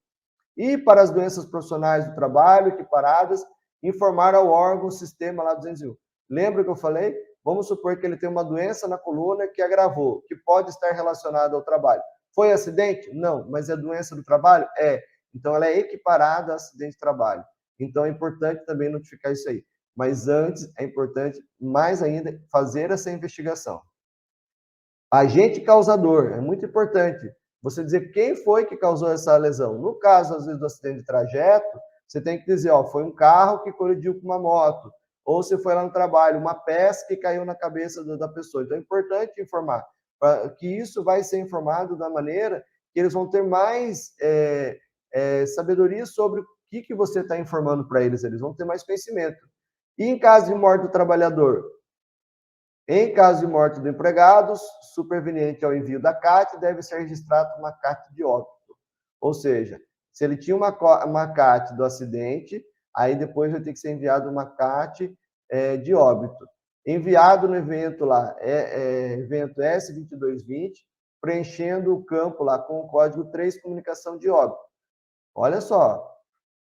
E para as doenças profissionais do trabalho equiparadas, informar ao órgão o sistema lá 201. Lembra que eu falei? Vamos supor que ele tem uma doença na coluna que agravou, que pode estar relacionada ao trabalho. Foi acidente? Não, mas é doença do trabalho? É. Então, ela é equiparada a acidente de trabalho. Então, é importante também notificar isso aí. Mas antes, é importante, mais ainda, fazer essa investigação. Agente causador, é muito importante. Você dizer quem foi que causou essa lesão. No caso, às vezes, do acidente de trajeto, você tem que dizer, ó, foi um carro que colidiu com uma moto, ou se foi lá no trabalho, uma peça que caiu na cabeça da pessoa. Então, é importante informar, que isso vai ser informado da maneira que eles vão ter mais sabedoria sobre o que você está informando para eles, eles vão ter mais conhecimento. E em caso de morte do trabalhador? Em caso de morte do empregado, superveniente ao envio da CAT, deve ser registrado uma CAT de óbito. Ou seja, se ele tinha uma CAT do acidente, aí depois vai ter que ser enviado uma CAT de óbito. Enviado no evento lá, evento S2220, preenchendo o campo lá com o código 3, comunicação de óbito. Olha só,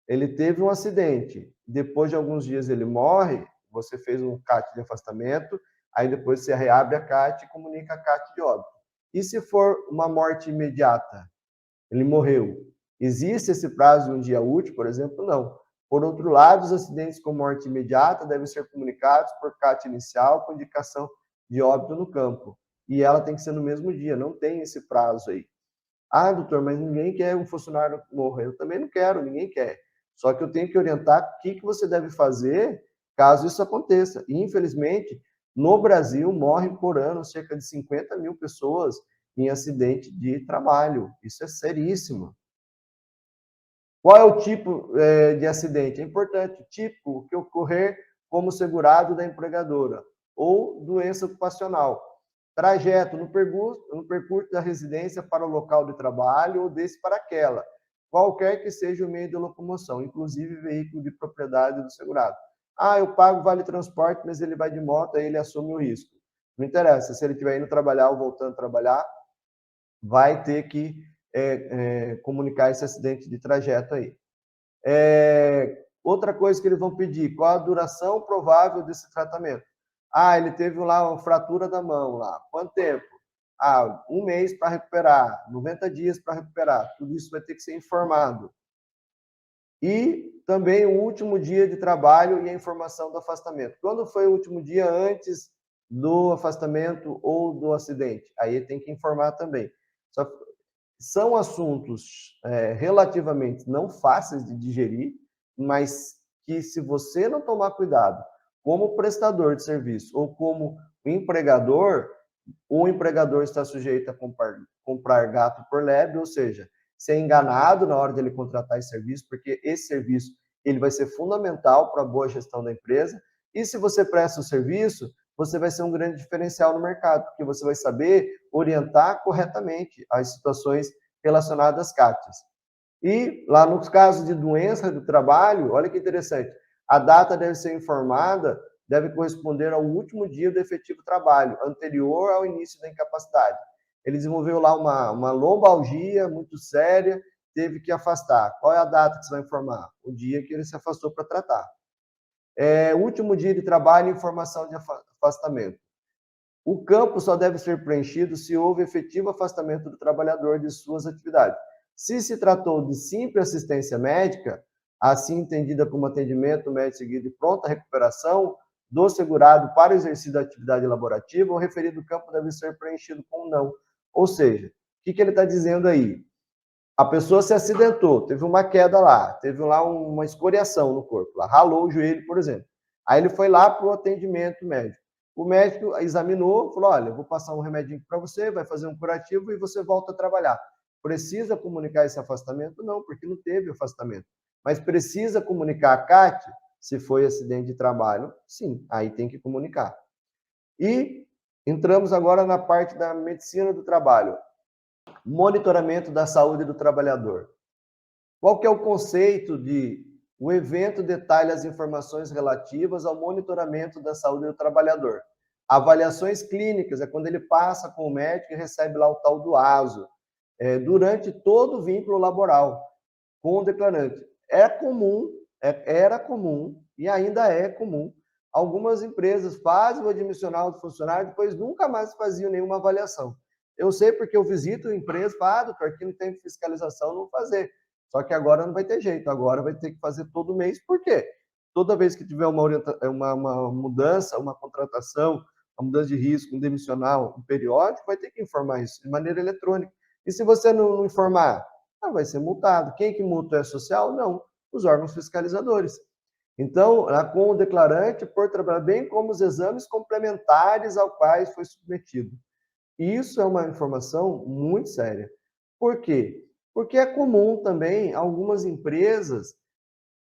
ele teve um acidente, depois de alguns dias ele morre, você fez um CAT de afastamento, aí depois você reabre a CAT e comunica a CAT de óbito. E se for uma morte imediata? Ele morreu. Existe esse prazo de um dia útil, por exemplo? Não. Por outro lado, os acidentes com morte imediata devem ser comunicados por CAT inicial com indicação de óbito no campo. E ela tem que ser no mesmo dia, não tem esse prazo aí. Ah, doutor, mas ninguém quer um funcionário morrer. Eu também não quero, ninguém quer. Só que eu tenho que orientar o que você deve fazer caso isso aconteça. E, infelizmente, no Brasil, morrem por ano cerca de 50 mil pessoas em acidente de trabalho. Isso é seríssimo. Qual é o tipo de acidente? É importante. Tipo, o que ocorrer como segurado da empregadora ou doença ocupacional. Trajeto no percurso da residência para o local de trabalho ou desse para aquela, qualquer que seja o meio de locomoção, inclusive veículo de propriedade do segurado. Ah, eu pago vale transporte, mas ele vai de moto, aí ele assume o risco. Não interessa, se ele estiver indo trabalhar ou voltando a trabalhar, vai ter que comunicar esse acidente de trajeto aí. Outra coisa que eles vão pedir, qual a duração provável desse tratamento? Ah, ele teve lá uma fratura da mão lá. Quanto tempo? Ah, 1 mês para recuperar, 90 dias para recuperar. Tudo isso vai ter que ser informado. E também o último dia de trabalho e a informação do afastamento. Quando foi o último dia antes do afastamento ou do acidente? Aí tem que informar também. São assuntos relativamente não fáceis de digerir, mas que se você não tomar cuidado, como prestador de serviço ou como empregador, o empregador está sujeito a comprar gato por lebre, ou seja, ser enganado na hora de ele contratar esse serviço, porque esse serviço ele vai ser fundamental para a boa gestão da empresa. E se você presta o serviço, você vai ser um grande diferencial no mercado, porque você vai saber orientar corretamente as situações relacionadas às CATs. E lá nos casos de doença do trabalho, olha que interessante, a data deve ser informada, deve corresponder ao último dia do efetivo trabalho, anterior ao início da incapacidade. Ele desenvolveu lá uma lombalgia muito séria, teve que afastar. Qual é a data que você vai informar? O dia que ele se afastou para tratar. Último dia de trabalho e informação de afastamento. O campo só deve ser preenchido se houve efetivo afastamento do trabalhador de suas atividades. Se se tratou de simples assistência médica, assim entendida como atendimento médico seguido de pronta recuperação do segurado para o exercício da atividade laborativa, o referido campo deve ser preenchido com não. Ou seja, o que ele está dizendo aí? A pessoa se acidentou, teve uma queda lá, teve lá uma escoriação no corpo, lá, ralou o joelho, por exemplo. Aí ele foi lá para o atendimento médico. O médico examinou, falou: olha, vou passar um remedinho para você, vai fazer um curativo e você volta a trabalhar. Precisa comunicar esse afastamento? Não, porque não teve afastamento. Mas precisa comunicar a CAT se foi acidente de trabalho? Sim, aí tem que comunicar. E entramos agora na parte da medicina do trabalho. Monitoramento da saúde do trabalhador. Qual que é o conceito de o evento detalha as informações relativas ao monitoramento da saúde do trabalhador? Avaliações clínicas é quando ele passa com o médico e recebe lá o tal do ASO, durante todo o vínculo laboral com o declarante. Era comum e ainda é comum. Algumas empresas fazem o admissional do funcionário, depois nunca mais faziam nenhuma avaliação. Eu sei porque eu visito empresas, doutor, aqui não tem fiscalização, não vou fazer. Só que agora não vai ter jeito, agora vai ter que fazer todo mês. Por quê? Toda vez que tiver uma mudança, uma contratação, uma mudança de risco, um demissional, um periódico, vai ter que informar isso de maneira eletrônica. E se você não informar, vai ser multado. Quem que multa é social? Não, os órgãos fiscalizadores. Então, com o declarante por trabalhar, bem como os exames complementares ao quais foi submetido. Isso é uma informação muito séria. Por quê? Porque é comum também algumas empresas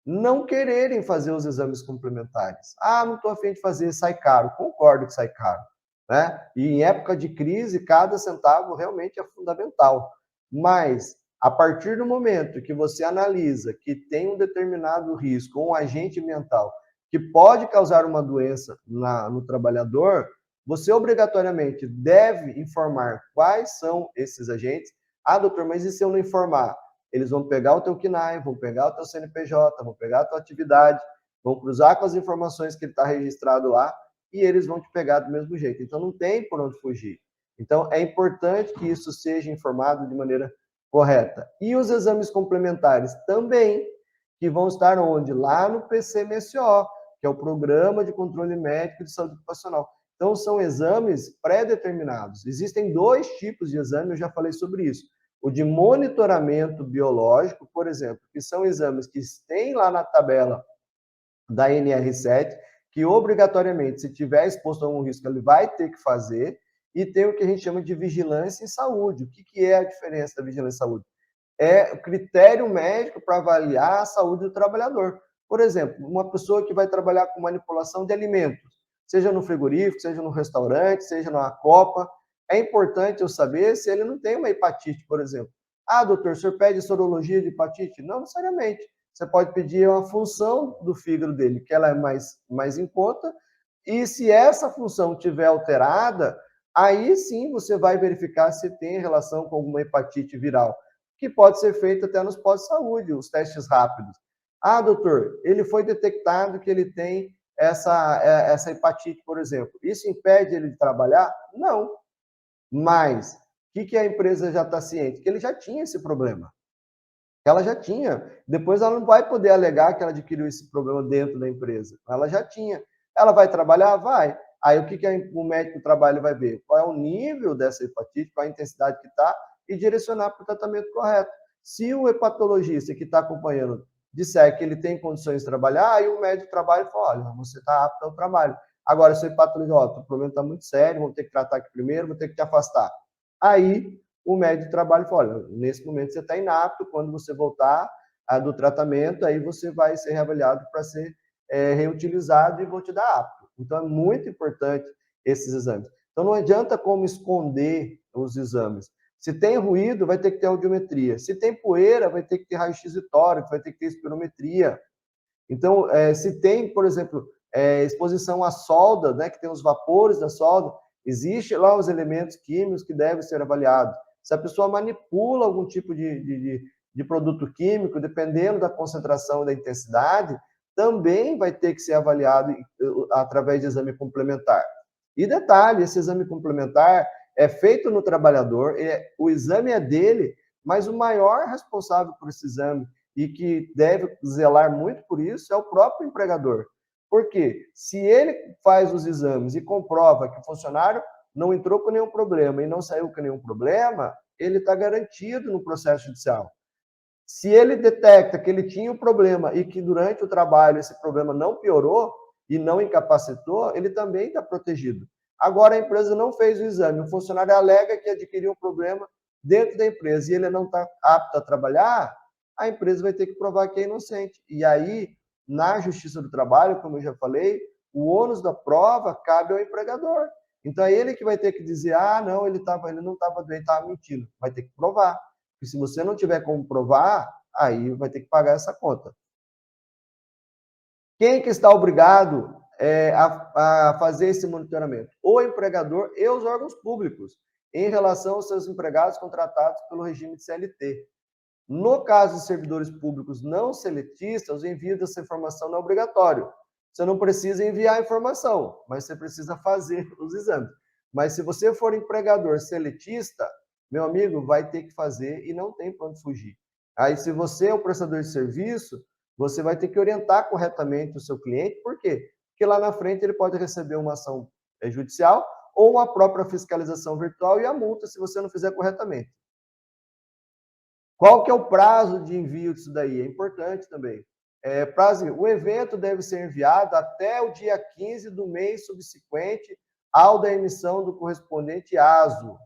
não quererem fazer os exames complementares. Ah, não estou a fim de fazer, sai caro. Concordo que sai caro. Né? E em época de crise, cada centavo realmente é fundamental. Mas, a partir do momento que você analisa que tem um determinado risco, um agente ambiental, que pode causar uma doença no trabalhador, você obrigatoriamente deve informar quais são esses agentes. Ah, doutor, mas e se eu não informar? Eles vão pegar o teu CNAE, vão pegar o teu CNPJ, vão pegar a tua atividade, vão cruzar com as informações que ele está registrado lá e eles vão te pegar do mesmo jeito. Então, não tem por onde fugir. Então, é importante que isso seja informado de maneira correta. E os exames complementares também, que vão estar onde? Lá no PCMSO, que é o Programa de Controle Médico de Saúde Ocupacional. Então, são exames pré-determinados. Existem dois tipos de exame, eu já falei sobre isso. O de monitoramento biológico, por exemplo, que são exames que têm lá na tabela da NR7, que obrigatoriamente, se tiver exposto a algum risco, ele vai ter que fazer, e tem o que a gente chama de vigilância em saúde. O que é a diferença da vigilância em saúde? É o critério médico para avaliar a saúde do trabalhador. Por exemplo, uma pessoa que vai trabalhar com manipulação de alimentos, seja no frigorífico, seja no restaurante, seja numa copa, é importante eu saber se ele não tem uma hepatite, por exemplo. Ah, doutor, o senhor pede sorologia de hepatite? Não necessariamente. Você pode pedir uma função do fígado dele, que ela é mais em conta, e se essa função tiver alterada, aí sim você vai verificar se tem relação com alguma hepatite viral, que pode ser feito até nos pós-saúde, os testes rápidos. Ah, doutor, ele foi detectado que ele tem essa hepatite, por exemplo. Isso impede ele de trabalhar? Não. Mas, o que a empresa já está ciente? Que ele já tinha esse problema. Ela já tinha. Depois ela não vai poder alegar que ela adquiriu esse problema dentro da empresa. Ela já tinha. Ela vai trabalhar? Vai. Aí o que o médico do trabalho vai ver? Qual é o nível dessa hepatite, qual a intensidade que está, e direcionar para o tratamento correto. Se o hepatologista que está acompanhando disser que ele tem condições de trabalhar, aí o médico do trabalho fala, olha, você está apto ao trabalho. Agora, se o hepatologista, o problema está muito sério, vamos ter que tratar aqui primeiro, vou ter que te afastar. Aí o médico de trabalho fala, olha, nesse momento você está inapto, quando você voltar do tratamento, aí você vai ser reavaliado para ser reutilizado e vou te dar apto. Então, é muito importante esses exames. Então, não adianta como esconder os exames. Se tem ruído, vai ter que ter audiometria. Se tem poeira, vai ter que ter raio-x e tórax, vai ter que ter espirometria. Então, se tem, por exemplo, exposição à solda, né, que tem os vapores da solda, existe lá os elementos químicos que devem ser avaliados. Se a pessoa manipula algum tipo de produto químico, dependendo da concentração e da intensidade, também vai ter que ser avaliado através de exame complementar. E detalhe, esse exame complementar é feito no trabalhador, o exame é dele, mas o maior responsável por esse exame e que deve zelar muito por isso é o próprio empregador. Porque se ele faz os exames e comprova que o funcionário não entrou com nenhum problema e não saiu com nenhum problema, ele está garantido no processo judicial. Se ele detecta que ele tinha um problema e que durante o trabalho esse problema não piorou e não incapacitou, ele também está protegido. Agora a empresa não fez o exame, o funcionário alega que adquiriu um problema dentro da empresa e ele não está apto a trabalhar, a empresa vai ter que provar que é inocente. E aí, na Justiça do Trabalho, como eu já falei, o ônus da prova cabe ao empregador. Então é ele que vai ter que dizer, ah, não, ele não estava doente, estava mentindo. Vai ter que provar. E se você não tiver como provar, aí vai ter que pagar essa conta. Quem que está obrigado a fazer esse monitoramento? O empregador e os órgãos públicos, em relação aos seus empregados contratados pelo regime de CLT. No caso de servidores públicos não seletistas, o envio dessa informação não é obrigatório. Você não precisa enviar a informação, mas você precisa fazer os exames. Mas se você for empregador seletista, meu amigo, vai ter que fazer e não tem para onde fugir. Aí, se você é o prestador de serviço, você vai ter que orientar corretamente o seu cliente. Por quê? Porque lá na frente ele pode receber uma ação judicial ou a própria fiscalização virtual e a multa se você não fizer corretamente. Qual que é o prazo de envio disso daí? É importante também. O evento deve ser enviado até o dia 15 do mês subsequente ao da emissão do correspondente ASO,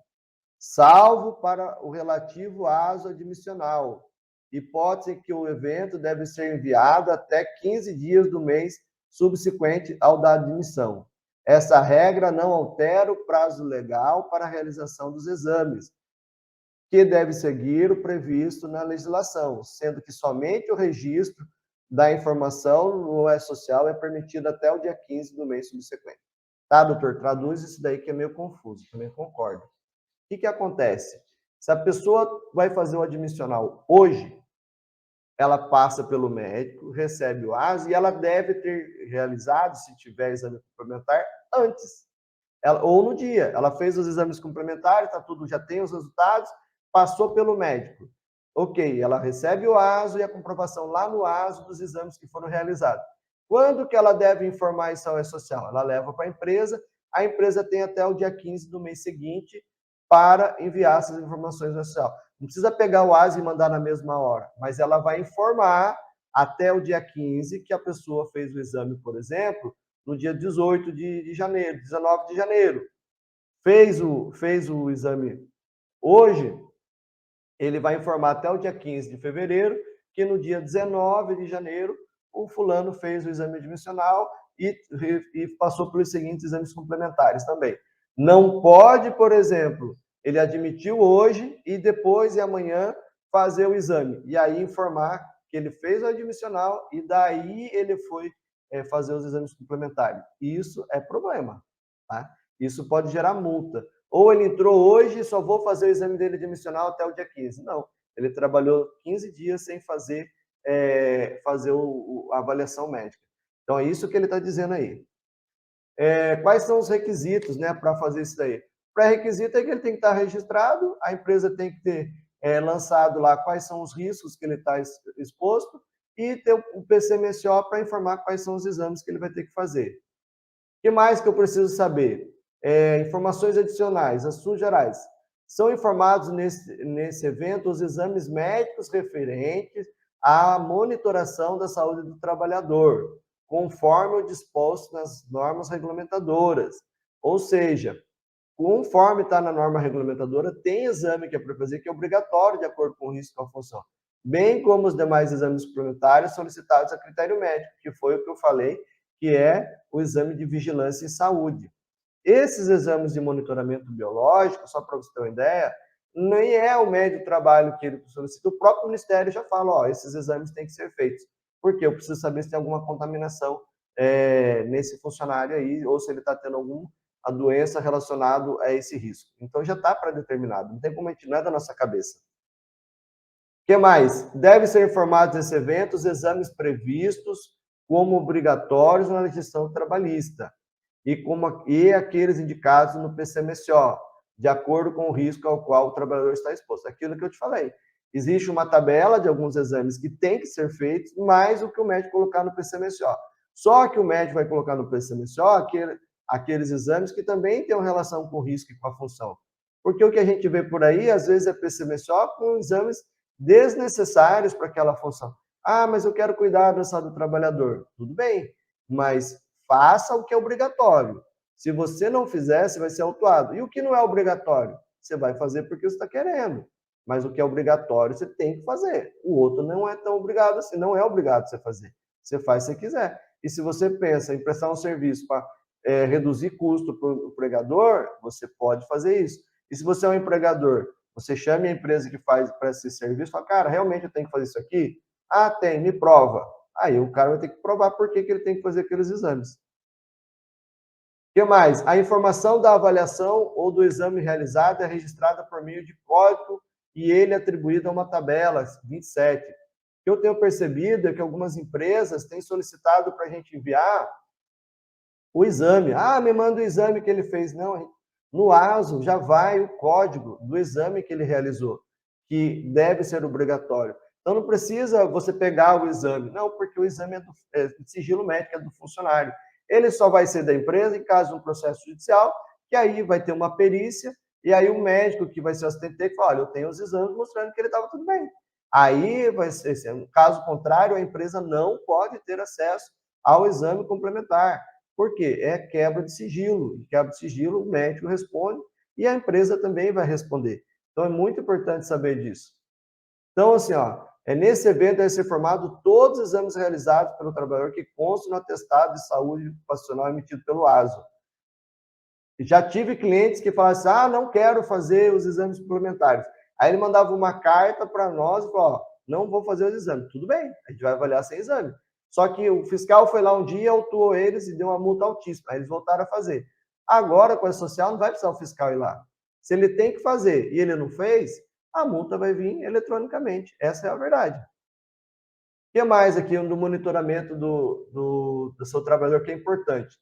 salvo para o relativo ASO admissional. Hipótese que o evento deve ser enviado até 15 dias do mês subsequente ao da admissão. Essa regra não altera o prazo legal para a realização dos exames, que deve seguir o previsto na legislação, sendo que somente o registro da informação no E-Social é permitido até o dia 15 do mês subsequente. Tá, doutor? Traduz isso daí que é meio confuso, também concordo. O que acontece? Se a pessoa vai fazer o admissional hoje, ela passa pelo médico, recebe o AS e ela deve ter realizado, se tiver exame complementar, antes. Ou no dia. Ela fez os exames complementares, tá tudo, já tem os resultados, passou pelo médico. Ok, ela recebe o ASO e a comprovação lá no ASO dos exames que foram realizados. Quando que ela deve informar isso ao E-Social? Ela leva para a empresa tem até o dia 15 do mês seguinte para enviar essas informações ao E-Social. Não precisa pegar o ASO e mandar na mesma hora, mas ela vai informar até o dia 15 que a pessoa fez o exame, por exemplo, no dia 18 de janeiro, 19 de janeiro. Fez o exame hoje, ele vai informar até o dia 15 de fevereiro que no dia 19 de janeiro o fulano fez o exame admissional e passou pelos seguintes exames complementares também. Não pode, por exemplo, ele admitiu hoje e depois e amanhã fazer o exame. E aí informar que ele fez o admissional e daí ele foi fazer os exames complementares. Isso é problema, tá? Isso pode gerar multa. Ou ele entrou hoje e só vou fazer o exame dele admissional até o dia 15. Não, ele trabalhou 15 dias sem fazer a avaliação médica. Então, é isso que ele está dizendo aí. Quais são os requisitos, né, para fazer isso daí? Pré-requisito é que ele tem que estar registrado, a empresa tem que ter lançado lá quais são os riscos que ele está exposto e ter o PCMSO para informar quais são os exames que ele vai ter que fazer. O que mais que eu preciso saber? Informações adicionais, assuntos gerais. São informados nesse evento os exames médicos referentes à monitoração da saúde do trabalhador, conforme o disposto nas normas regulamentadoras. Ou seja, conforme está na norma regulamentadora, tem exame que é para fazer que é obrigatório de acordo com o risco com a função, bem como os demais exames suplementários solicitados a critério médico, que foi o que eu falei, que é o exame de vigilância em saúde. Esses exames de monitoramento biológico, só para você ter uma ideia, nem é o médio de trabalho que ele solicita, o próprio Ministério já fala, ó, esses exames têm que ser feitos, porque eu preciso saber se tem alguma contaminação nesse funcionário aí, ou se ele está tendo alguma doença relacionada a esse risco. Então já está pré-determinado, não tem como a gente, não é da nossa cabeça. O que mais? Deve ser informados nesse evento os exames previstos como obrigatórios na legislação trabalhista e aqueles indicados no PCMSO, de acordo com o risco ao qual o trabalhador está exposto. Aquilo que eu te falei. Existe uma tabela de alguns exames que tem que ser feitos, mais o que o médico colocar no PCMSO. Só que o médico vai colocar no PCMSO aqueles exames que também têm relação com o risco e com a função. Porque o que a gente vê por aí, às vezes, é PCMSO com exames desnecessários para aquela função. Ah, mas eu quero cuidar da saúde do trabalhador. Tudo bem, mas faça o que é obrigatório. Se você não fizer, você vai ser autuado. E o que não é obrigatório? Você vai fazer porque você está querendo. Mas o que é obrigatório, você tem que fazer. O outro não é tão obrigado assim, não é obrigado você fazer. Você faz se quiser. E se você pensa em prestar um serviço para reduzir custo para o empregador, você pode fazer isso. E se você é um empregador, você chama a empresa que faz para esse serviço e fala, cara, realmente eu tenho que fazer isso aqui? Ah, tem, me prova. Aí o cara vai ter que provar por que ele tem que fazer aqueles exames. O que mais? A informação da avaliação ou do exame realizado é registrada por meio de código e ele é atribuído a uma tabela 27. O que eu tenho percebido é que algumas empresas têm solicitado para a gente enviar o exame. Ah, me manda o exame que ele fez. Não, no ASO já vai o código do exame que ele realizou, que deve ser obrigatório. Então, não precisa você pegar o exame. Não, porque o exame é de sigilo médico, é do funcionário. Ele só vai ser da empresa em caso de um processo judicial, que aí vai ter uma perícia, e aí o médico que vai ser o assistente técnico fala, olha, eu tenho os exames mostrando que ele estava tudo bem. Aí vai ser, no caso contrário, a empresa não pode ter acesso ao exame complementar. Por quê? É quebra de sigilo. Quebra de sigilo, o médico responde e a empresa também vai responder. Então, é muito importante saber disso. Então, assim, ó, nesse evento deve ser formado todos os exames realizados pelo trabalhador que constam no atestado de saúde ocupacional emitido pelo ASO. Já tive clientes que falavam assim, não quero fazer os exames suplementares. Aí ele mandava uma carta para nós e falou, não vou fazer os exames. Tudo bem, a gente vai avaliar sem exame. Só que o fiscal foi lá um dia, autuou eles e deu uma multa altíssima. Aí eles voltaram a fazer. Agora, com a social, não vai precisar o fiscal ir lá. Se ele tem que fazer e ele não fez, a multa vai vir eletronicamente. Essa é a verdade. O que mais aqui do monitoramento do seu trabalhador que é importante?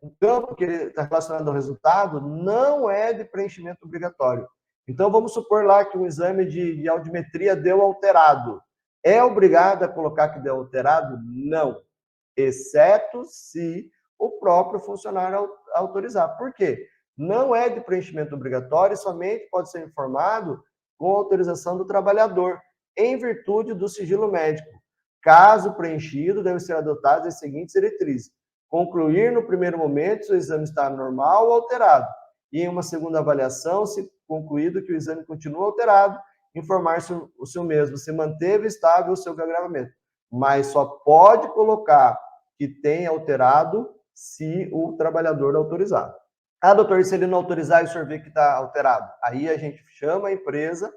O campo que ele está relacionado ao resultado não é de preenchimento obrigatório. Então, vamos supor lá que um exame de audiometria deu alterado. É obrigado a colocar que deu alterado? Não. Exceto se o próprio funcionário autorizar. Por quê? Não é de preenchimento obrigatório e somente pode ser informado com autorização do trabalhador, em virtude do sigilo médico. Caso preenchido, devem ser adotadas as seguintes diretrizes: concluir no primeiro momento se o exame está normal ou alterado, e em uma segunda avaliação, se concluído que o exame continua alterado, informar se o mesmo se manteve estável o seu agravamento. Mas só pode colocar que tem alterado se o trabalhador autorizar. Doutor, se ele não autorizar e o senhor vê que está alterado? Aí a gente chama a empresa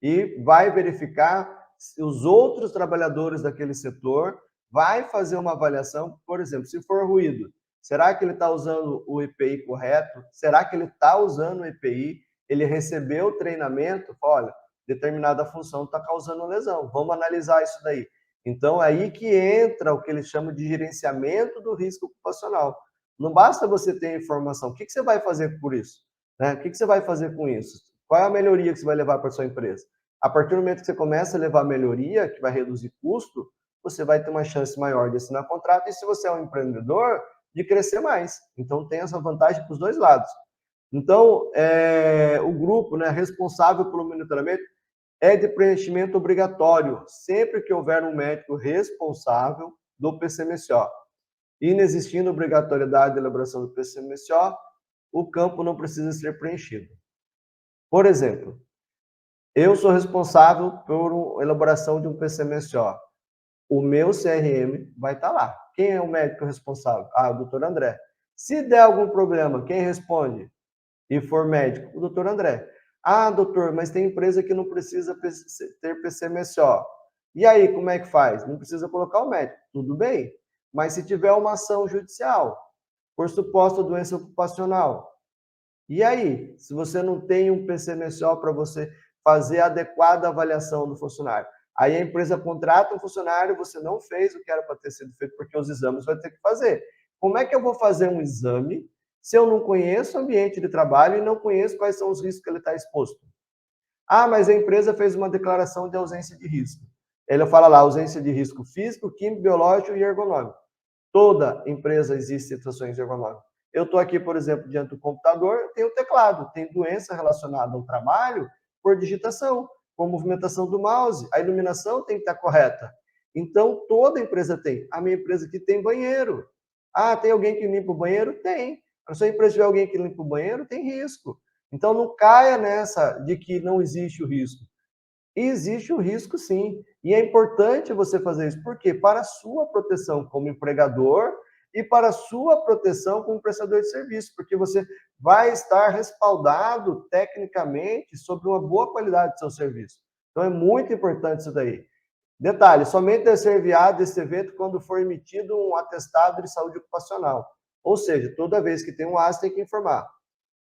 e vai verificar os outros trabalhadores daquele setor, vai fazer uma avaliação, por exemplo, se for ruído, será que ele está usando o EPI correto? Será que ele está usando o EPI? Ele recebeu o treinamento? Olha, determinada função está causando lesão, vamos analisar isso daí. Então, é aí que entra o que eles chamam de gerenciamento do risco ocupacional. Não basta você ter informação. O que você vai fazer por isso? O que você vai fazer com isso? Qual é a melhoria que você vai levar para a sua empresa? A partir do momento que você começa a levar melhoria, que vai reduzir custo, você vai ter uma chance maior de assinar contrato e, se você é um empreendedor, de crescer mais. Então, tem essa vantagem para os dois lados. Então, o grupo responsável pelo monitoramento é de preenchimento obrigatório, sempre que houver um médico responsável do PCMSO. Inexistindo obrigatoriedade de elaboração do PCMSO, o campo não precisa ser preenchido. Por exemplo, eu sou responsável por elaboração de um PCMSO. O meu CRM vai estar lá. Quem é o médico responsável? O doutor André. Se der algum problema, quem responde? E for médico? O doutor André. Doutor, mas tem empresa que não precisa ter PCMSO. E aí, como é que faz? Não precisa colocar o médico. Tudo bem. Mas se tiver uma ação judicial por suposta doença ocupacional, e aí, se você não tem um PCMSO para você fazer a adequada avaliação do funcionário, aí a empresa contrata um funcionário, você não fez o que era para ter sido feito, porque os exames vai ter que fazer. Como é que eu vou fazer um exame se eu não conheço o ambiente de trabalho e não conheço quais são os riscos que ele está exposto? Mas a empresa fez uma declaração de ausência de risco. Ele fala lá, ausência de risco físico, químico, biológico e ergonômico. Toda empresa existe situações ergonômicas. Eu estou aqui, por exemplo, diante do computador, tem o teclado, tem doença relacionada ao trabalho por digitação, com movimentação do mouse, a iluminação tem que estar correta. Então, toda empresa tem. A minha empresa aqui tem banheiro. Tem alguém que limpa o banheiro? Tem. Se a sua empresa tiver alguém que limpa o banheiro, tem risco. Então, não caia nessa de que não existe o risco. Existe o risco, sim. E é importante você fazer isso. Por quê? Para a sua proteção como empregador e para a sua proteção como prestador de serviço, porque você vai estar respaldado tecnicamente sobre uma boa qualidade do seu serviço. Então, é muito importante isso daí. Detalhe, somente deve ser enviado esse evento quando for emitido um atestado de saúde ocupacional. Ou seja, toda vez que tem um AS, tem que informar.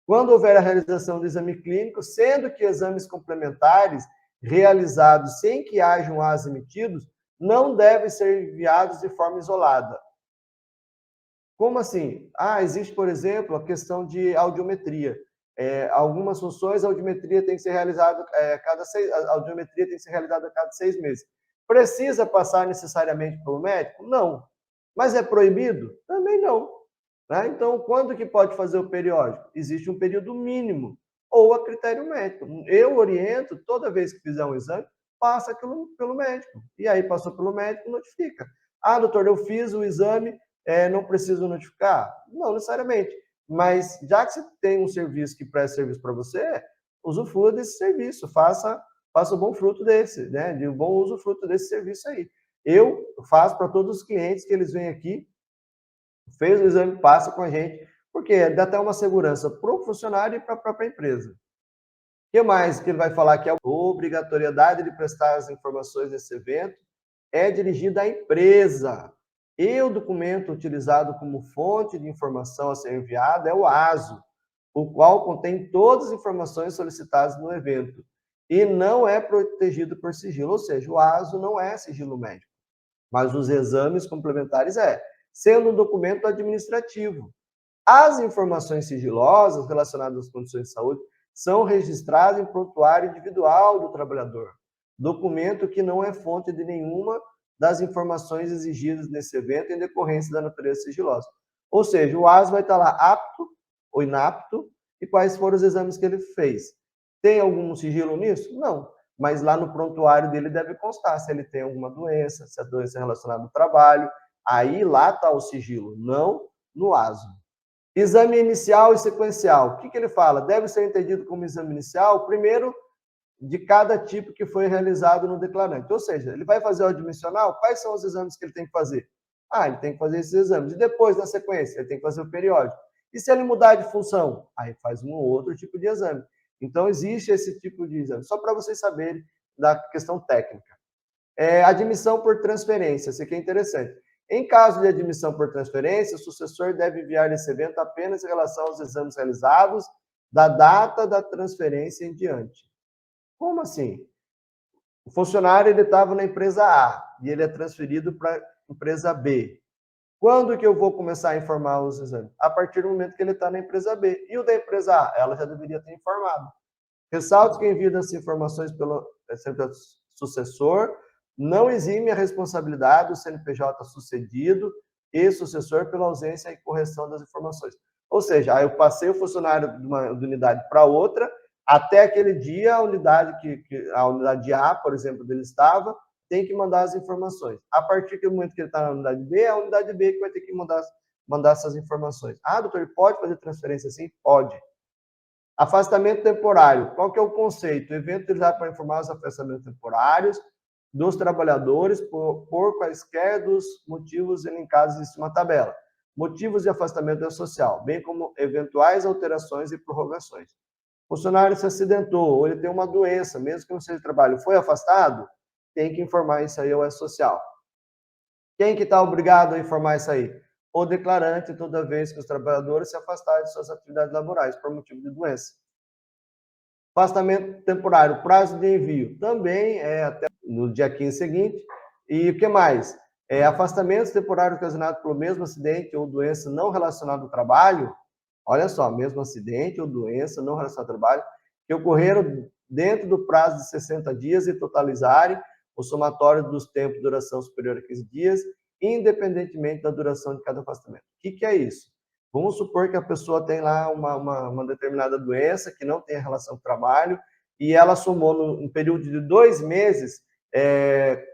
Quando houver a realização do exame clínico, sendo que exames complementares realizados sem que hajam AS emitidos, não devem ser enviados de forma isolada. Como assim? Existe, por exemplo, a questão de audiometria. Algumas funções, a audiometria tem que ser realizada a audiometria tem que ser realizada a cada 6 meses. Precisa passar necessariamente pelo médico? Não. Mas é proibido? Também não. Né? Então, quando que pode fazer o periódico? Existe um período mínimo, ou a critério médico. Eu oriento, toda vez que fizer um exame, passa aquilo pelo médico. E aí passou pelo médico, notifica. Ah, doutor, eu fiz o exame, não preciso notificar? Não necessariamente. Mas já que você tem um serviço que presta serviço para você, usufrua desse serviço, faça o bom fruto desse, né? De um bom usufruto desse serviço aí. Eu faço para todos os clientes que eles vêm aqui, fez o exame, passa com a gente, porque dá até uma segurança para o funcionário e para a própria empresa. O que mais que ele vai falar que a obrigatoriedade de prestar as informações desse evento é dirigida à empresa. E o documento utilizado como fonte de informação a ser enviada é o ASO, o qual contém todas as informações solicitadas no evento e não é protegido por sigilo, ou seja, o ASO não é sigilo médico, mas os exames complementares sendo um documento administrativo. As informações sigilosas relacionadas às condições de saúde são registradas em prontuário individual do trabalhador, documento que não é fonte de nenhuma das informações exigidas nesse evento em decorrência da natureza sigilosa. Ou seja, o AS vai estar lá apto ou inapto e quais foram os exames que ele fez. Tem algum sigilo nisso? Não. Mas lá no prontuário dele deve constar se ele tem alguma doença, se a doença é relacionada ao trabalho. Aí lá está o sigilo, não no ASO. Exame inicial e sequencial. O que ele fala? Deve ser entendido como exame inicial, primeiro, de cada tipo que foi realizado no declarante. Ou seja, ele vai fazer o admissional, quais são os exames que ele tem que fazer? Ele tem que fazer esses exames. E depois, na sequência, ele tem que fazer o periódico. E se ele mudar de função? Aí faz um ou outro tipo de exame. Então, existe esse tipo de exame. Só para vocês saberem da questão técnica. Admissão por transferência, isso aqui é interessante. Em caso de admissão por transferência, o sucessor deve enviar esse evento apenas em relação aos exames realizados da data da transferência em diante. Como assim? O funcionário estava na empresa A e ele é transferido para a empresa B. Quando que eu vou começar a informar os exames? A partir do momento que ele está na empresa B. E o da empresa A? Ela já deveria ter informado. Ressalto que envio das informações pelo sucessor não exime a responsabilidade do CNPJ sucedido e sucessor pela ausência e correção das informações. Ou seja, aí eu passei o funcionário de uma unidade para outra, até aquele dia a unidade a unidade A, por exemplo, dele estava, tem que mandar as informações. A partir do momento que ele está na unidade B, é a unidade B que vai ter que mandar essas informações. Doutor, ele pode fazer transferência assim? Pode. Afastamento temporário. Qual que é o conceito? O evento utilizado para informar os afastamentos temporários dos trabalhadores por quaisquer dos motivos elencados em uma tabela. Motivos de afastamento social, bem como eventuais alterações e prorrogações. O funcionário se acidentou, ou ele tem uma doença, mesmo que não seja de trabalho, foi afastado, tem que informar isso aí ao E-Social. Quem que está obrigado a informar isso aí? O declarante, toda vez que os trabalhadores se afastarem de suas atividades laborais por motivo de doença. Afastamento temporário, prazo de envio, também é até no dia 15 seguinte. E o que mais? Afastamentos temporários ocasionados pelo mesmo acidente ou doença não relacionada ao trabalho, olha só, mesmo acidente ou doença não relacionada ao trabalho, que ocorreram dentro do prazo de 60 dias e totalizarem o somatório dos tempos de duração superior a 15 dias, independentemente da duração de cada afastamento. O que é isso? Vamos supor que a pessoa tem lá uma determinada doença que não tem relação com o trabalho e ela somou, no período de 2 meses,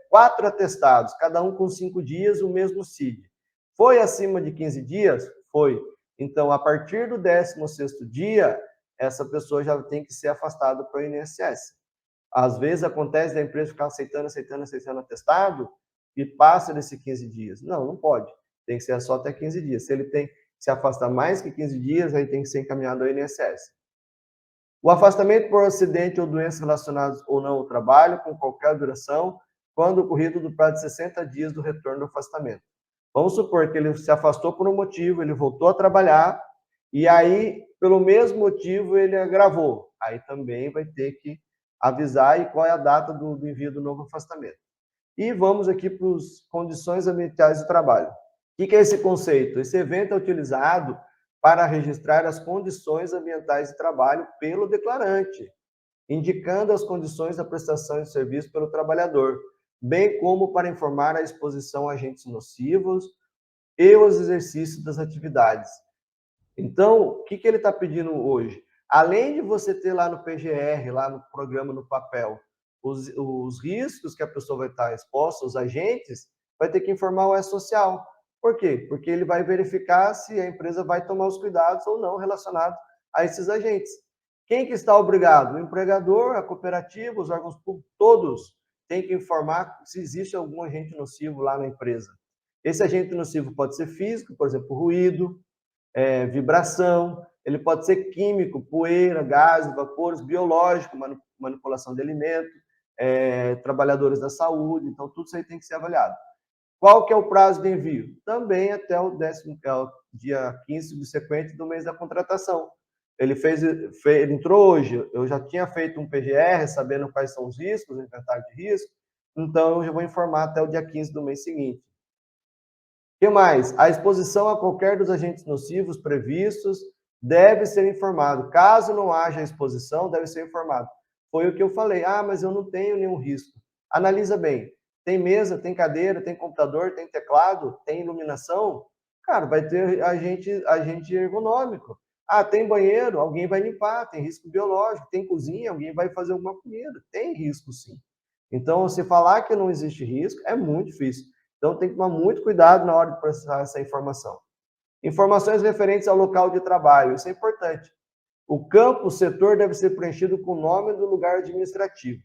4 atestados, cada um com 5 dias, o mesmo CID. Foi acima de 15 dias? Foi. Então, a partir do 16º dia, essa pessoa já tem que ser afastada para o INSS. Às vezes acontece da empresa ficar aceitando atestado e passa desses 15 dias. Não, não pode. Tem que ser só até 15 dias. Se ele tem que se afastar mais que 15 dias, aí tem que ser encaminhado ao INSS. O afastamento por acidente ou doenças relacionadas ou não ao trabalho, com qualquer duração, quando ocorrido do prazo de 60 dias do retorno do afastamento. Vamos supor que ele se afastou por um motivo, ele voltou a trabalhar, e aí, pelo mesmo motivo, ele agravou. Aí também vai ter que avisar e qual é a data do envio do novo afastamento. E vamos aqui para as condições ambientais de trabalho. O que é esse conceito? Esse evento é utilizado para registrar as condições ambientais de trabalho pelo declarante, indicando as condições da prestação de serviço pelo trabalhador, bem como para informar a exposição a agentes nocivos e os exercícios das atividades. Então, o que ele está pedindo hoje? Além de você ter lá no PGR, lá no programa no papel, os riscos que a pessoa vai estar exposta, os agentes, vai ter que informar o E-Social. Por quê? Porque ele vai verificar se a empresa vai tomar os cuidados ou não relacionados a esses agentes. Quem que está obrigado? O empregador, a cooperativa, os órgãos públicos, todos têm que informar se existe algum agente nocivo lá na empresa. Esse agente nocivo pode ser físico, por exemplo, ruído, vibração, ele pode ser químico, poeira, gases, vapores, biológico, manipulação de alimento, trabalhadores da saúde, então tudo isso aí tem que ser avaliado. Qual que é o prazo de envio? Também até o dia 15 subsequente do mês da contratação. Ele entrou hoje, eu já tinha feito um PGR, sabendo quais são os riscos, o inventário de risco, então eu já vou informar até o dia 15 do mês seguinte. O que mais? A exposição a qualquer dos agentes nocivos previstos deve ser informado. Caso não haja exposição, deve ser informado. Foi o que eu falei. Ah, mas eu não tenho nenhum risco. Analisa bem. Tem mesa, tem cadeira, tem computador, tem teclado, tem iluminação? Cara, vai ter agente ergonômico. Ah, tem banheiro, alguém vai limpar, tem risco biológico. Tem cozinha, alguém vai fazer alguma comida. Tem risco, sim. Então, se falar que não existe risco, é muito difícil. Então, tem que tomar muito cuidado na hora de processar essa informação. Informações referentes ao local de trabalho, isso é importante. O campo, o setor deve ser preenchido com o nome do lugar administrativo.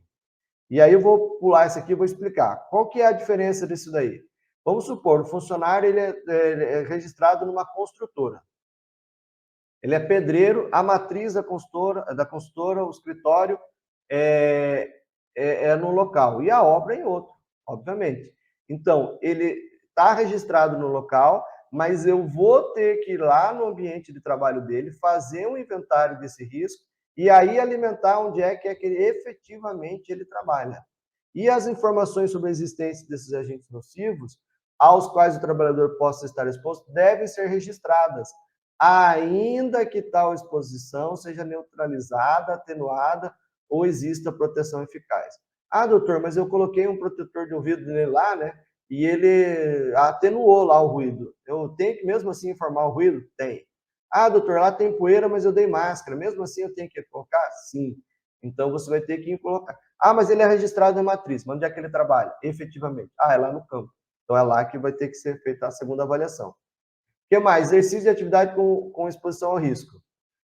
E aí eu vou pular isso aqui e vou explicar. Qual que é a diferença disso daí? Vamos supor, o funcionário ele é registrado numa construtora. Ele é pedreiro, a matriz da construtora, o escritório é no local e a obra é em outro, obviamente. Então, ele está registrado no local, mas eu vou ter que ir lá no ambiente de trabalho dele, fazer um inventário desse risco e aí alimentar onde é que efetivamente ele trabalha. E as informações sobre a existência desses agentes nocivos, aos quais o trabalhador possa estar exposto, devem ser registradas, ainda que tal exposição seja neutralizada, atenuada ou exista proteção eficaz. Ah, doutor, mas eu coloquei um protetor de ouvido nele lá, né? E ele atenuou lá o ruído. Eu tenho que mesmo assim informar o ruído? Tem. Ah, doutor, lá tem poeira, mas eu dei máscara. Mesmo assim eu tenho que colocar? Sim. Então você vai ter que colocar. Ah, mas ele é registrado na matriz. Mas onde é que ele trabalha? Efetivamente. Ah, é lá no campo. Então é lá que vai ter que ser feita a segunda avaliação. O que mais? Exercício de atividade com exposição ao risco.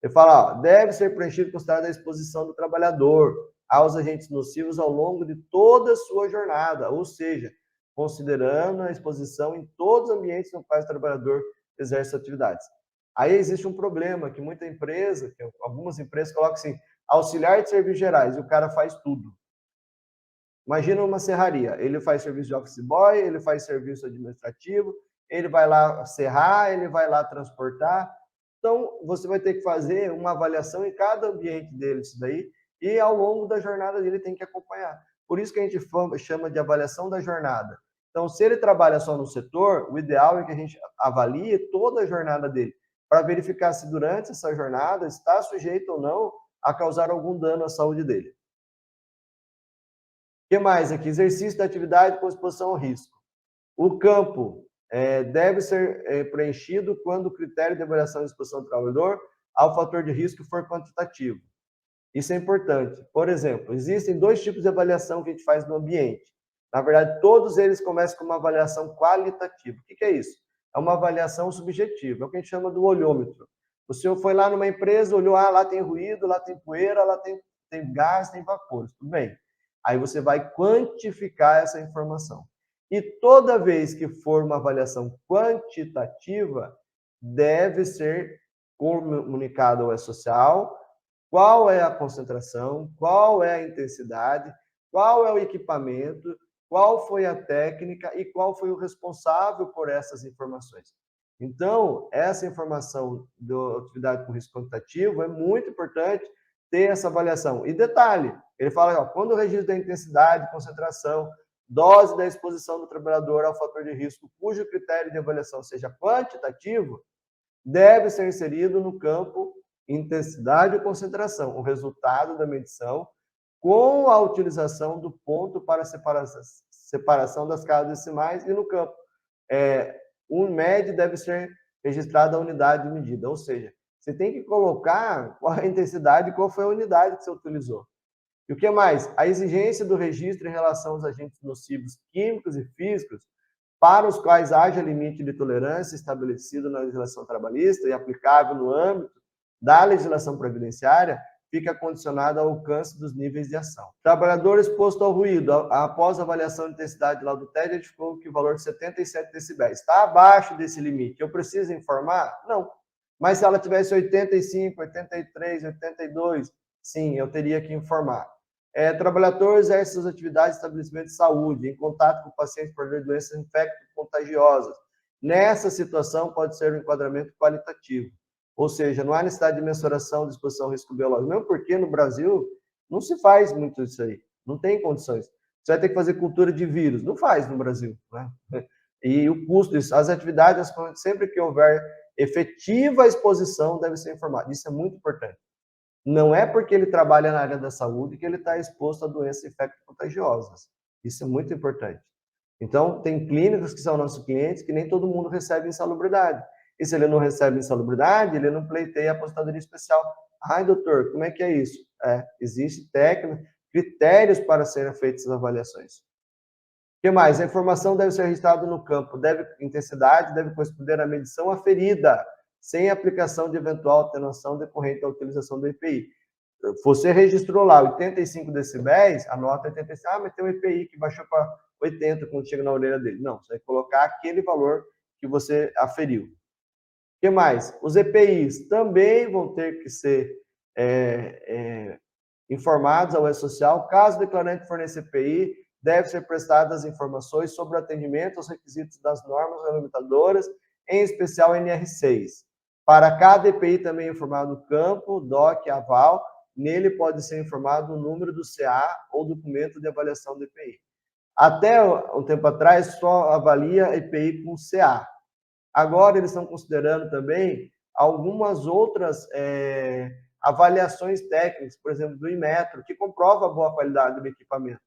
Ele fala, ó, deve ser preenchido considerando a exposição do trabalhador aos agentes nocivos ao longo de toda a sua jornada, ou seja, considerando a exposição em todos os ambientes no quais o trabalhador exerce atividades. Aí existe um problema que muita empresa, que algumas empresas colocam assim, auxiliar de serviços gerais, e o cara faz tudo. Imagina uma serraria, ele faz serviço de office boy, ele faz serviço administrativo, ele vai lá serrar, ele vai lá transportar. Então, você vai ter que fazer uma avaliação em cada ambiente dele, isso daí, e ao longo da jornada dele tem que acompanhar. Por isso que a gente chama de avaliação da jornada. Então, se ele trabalha só no setor, o ideal é que a gente avalie toda a jornada dele, para verificar se durante essa jornada está sujeito ou não a causar algum dano à saúde dele. O que mais aqui? Exercício da atividade com exposição ao risco. O campo deve ser preenchido quando o critério de avaliação de exposição do trabalhador ao fator de risco for quantitativo. Isso é importante. Por exemplo, existem dois tipos de avaliação que a gente faz no ambiente. Na verdade, todos eles começam com uma avaliação qualitativa. O que é isso? É uma avaliação subjetiva, é o que a gente chama do olhômetro. O senhor foi lá numa empresa, olhou, ah, lá tem ruído, lá tem poeira, lá tem gás, tem vapores. Tudo bem. Aí você vai quantificar essa informação. E toda vez que for uma avaliação quantitativa, deve ser comunicado ao E-Social qual é a concentração, qual é a intensidade, qual é o equipamento, qual foi a técnica e qual foi o responsável por essas informações. Então, essa informação da atividade com risco quantitativo é muito importante ter essa avaliação. E detalhe, ele fala, ó, quando o registro da intensidade, concentração, dose da exposição do trabalhador ao fator de risco, cujo critério de avaliação seja quantitativo, deve ser inserido no campo intensidade ou concentração, o resultado da medição, com a utilização do ponto para separação das casas decimais e no campo. O MED deve ser registrado a unidade de medida, ou seja, você tem que colocar qual a intensidade e qual foi a unidade que você utilizou. E o que mais? A exigência do registro em relação aos agentes nocivos químicos e físicos para os quais haja limite de tolerância estabelecido na legislação trabalhista e aplicável no âmbito da legislação previdenciária, fica condicionado ao alcance dos níveis de ação. Trabalhador exposto ao ruído, após avaliação de intensidade lá do TED, identificou que o valor de 77 decibéis está abaixo desse limite. Eu preciso informar? Não. Mas se ela tivesse 85, 83, 82, sim, eu teria que informar. Trabalhador exerce suas atividades em estabelecimento de saúde, em contato com pacientes por doenças infecto-contagiosas. Nessa situação, pode ser um enquadramento qualitativo. Ou seja, não há necessidade de mensuração de exposição ao risco biológico. Mesmo porque no Brasil não se faz muito isso aí. Não tem condições. Você vai ter que fazer cultura de vírus. Não faz no Brasil, né? E o custo disso, as atividades, sempre que houver efetiva exposição, deve ser informado. Isso é muito importante. Não é porque ele trabalha na área da saúde que ele está exposto a doenças infecto-contagiosas. Isso é muito importante. Então, tem clínicas que são nossos clientes que nem todo mundo recebe insalubridade. E se ele não recebe insalubridade, ele não pleiteia a aposentadoria especial. Ai, doutor, como é que é isso? Existe técnica, critérios para serem feitas as avaliações. O que mais? A informação deve ser registrada no campo, intensidade deve corresponder à medição aferida, sem aplicação de eventual atenuação decorrente da utilização do EPI. Você registrou lá 85 decibéis, anota 85, mas tem um EPI que baixou para 80 quando chega na orelha dele. Não, você vai colocar aquele valor que você aferiu. O que mais? Os EPIs também vão ter que ser informados ao E-Social. Caso o declarante forneça EPI, deve ser prestadas informações sobre o atendimento aos requisitos das normas regulamentadoras, em especial NR6. Para cada EPI também informado no campo, DOC, aval, nele pode ser informado o número do CA ou documento de avaliação do EPI. Até um tempo atrás, só avalia EPI com CA. Agora, eles estão considerando também algumas outras avaliações técnicas, por exemplo, do Inmetro, que comprova a boa qualidade do equipamento.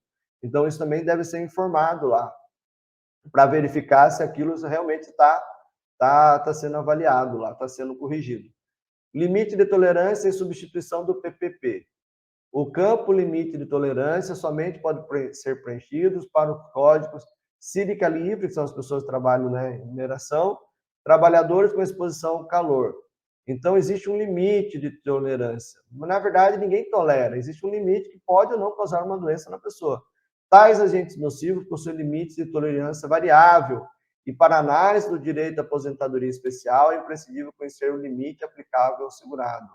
Então, isso também deve ser informado lá, para verificar se aquilo realmente está sendo avaliado lá, está sendo corrigido. Limite de tolerância e substituição do PPP. O campo limite de tolerância somente pode ser preenchido para os códigos sílica livre, que são as pessoas que trabalham em mineração, trabalhadores com exposição ao calor. Então, existe um limite de tolerância. Mas, na verdade, ninguém tolera. Existe um limite que pode ou não causar uma doença na pessoa. Tais agentes nocivos possuem limites de tolerância variável, e para análise do direito à aposentadoria especial, é imprescindível conhecer o limite aplicável ao segurado.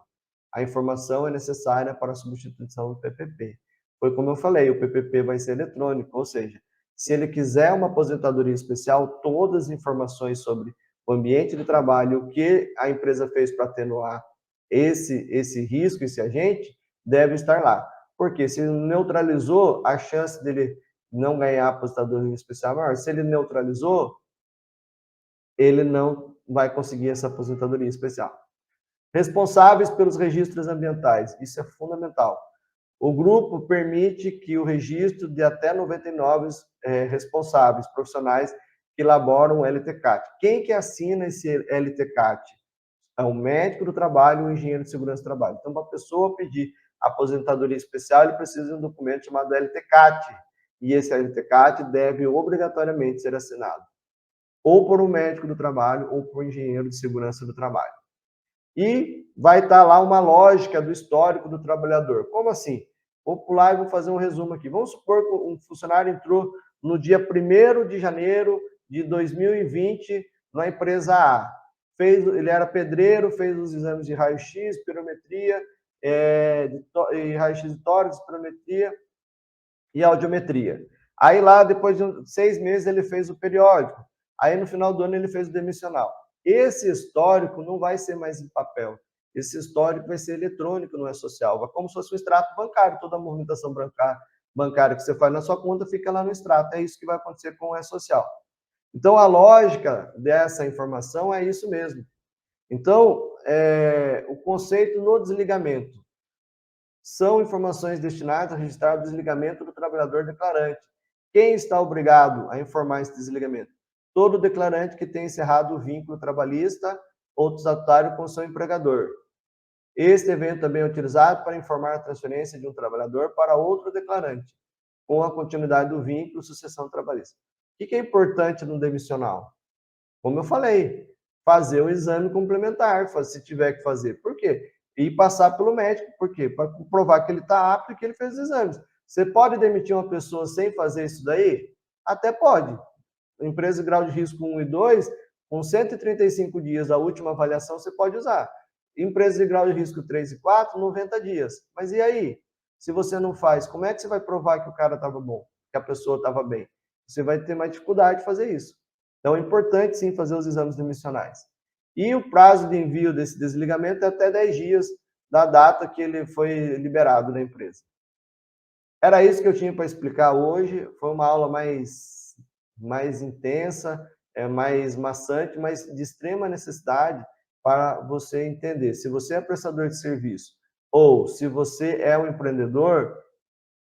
A informação é necessária para a substituição do PPP. Foi como eu falei, o PPP vai ser eletrônico, ou seja, se ele quiser uma aposentadoria especial, todas as informações sobre o ambiente de trabalho, o que a empresa fez para atenuar esse risco, esse agente, deve estar lá. Porque se neutralizou, a chance dele não ganhar a aposentadoria especial é maior. Se ele neutralizou, ele não vai conseguir essa aposentadoria especial. Responsáveis pelos registros ambientais, isso é fundamental. O grupo permite que o registro de até 99 responsáveis profissionais que elaboram o LTCAT. Quem que assina esse LTCAT? É o médico do trabalho e o engenheiro de segurança do trabalho. Então, para a pessoa pedir aposentadoria especial, ele precisa de um documento chamado LTCAT. E esse LTCAT deve obrigatoriamente ser assinado ou por um médico do trabalho ou por um engenheiro de segurança do trabalho. E vai estar lá uma lógica do histórico do trabalhador. Como assim? Vou pular e vou fazer um resumo aqui. Vamos supor que um funcionário entrou no dia 1º de janeiro de 2020 na empresa A. Ele era pedreiro, fez os exames de raio-x, pirometria, raio-x de tórax, pirometria e audiometria. Aí lá, depois de 6 meses, ele fez o periódico. Aí no final do ano ele fez o demissional. Esse histórico não vai ser mais em papel. Esse histórico vai ser eletrônico no E-Social. Vai como se fosse um extrato bancário. Toda a movimentação bancária que você faz na sua conta fica lá no extrato. É isso que vai acontecer com o E-Social. Então, a lógica dessa informação é isso mesmo. Então, o conceito no desligamento são informações destinadas a registrar o desligamento do trabalhador declarante. Quem está obrigado a informar esse desligamento? Todo declarante que tenha encerrado o vínculo trabalhista ou estatutário com seu empregador. Este evento também é utilizado para informar a transferência de um trabalhador para outro declarante, com a continuidade do vínculo sucessão trabalhista. O que é importante no demissional? Como eu falei, fazer o exame complementar, se tiver que fazer. Por quê? E passar pelo médico. Por quê? Para provar que ele está apto e que ele fez os exames. Você pode demitir uma pessoa sem fazer isso daí? Até pode. Empresa de grau de risco 1 e 2, com 135 dias a última avaliação, você pode usar. Empresa de grau de risco 3 e 4, 90 dias. Mas e aí? Se você não faz, como é que você vai provar que o cara estava bom, que a pessoa estava bem? Você vai ter mais dificuldade de fazer isso. Então é importante sim fazer os exames demissionais. E o prazo de envio desse desligamento é até 10 dias da data que ele foi liberado da empresa. Era isso que eu tinha para explicar hoje. Foi uma aula mais intensa, mais maçante, mas de extrema necessidade para você entender. Se você é prestador de serviço ou se você é um empreendedor,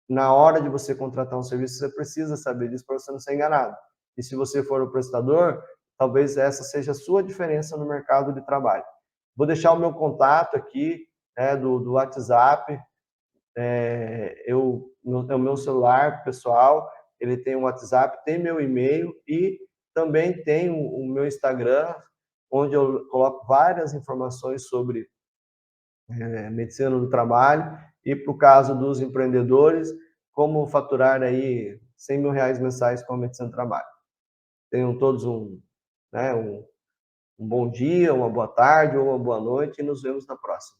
na hora de você contratar um serviço, você precisa saber disso para você não ser enganado. E se você for o prestador, talvez essa seja a sua diferença no mercado de trabalho. Vou deixar o meu contato aqui, do WhatsApp, é o meu celular pessoal, ele tem o WhatsApp, tem meu e-mail e também tem o meu Instagram, onde eu coloco várias informações sobre medicina do trabalho e para o caso dos empreendedores, como faturar aí R$ 100.000 mensais com a medicina do trabalho. Tenham todos um bom dia, uma boa tarde ou uma boa noite e nos vemos na próxima.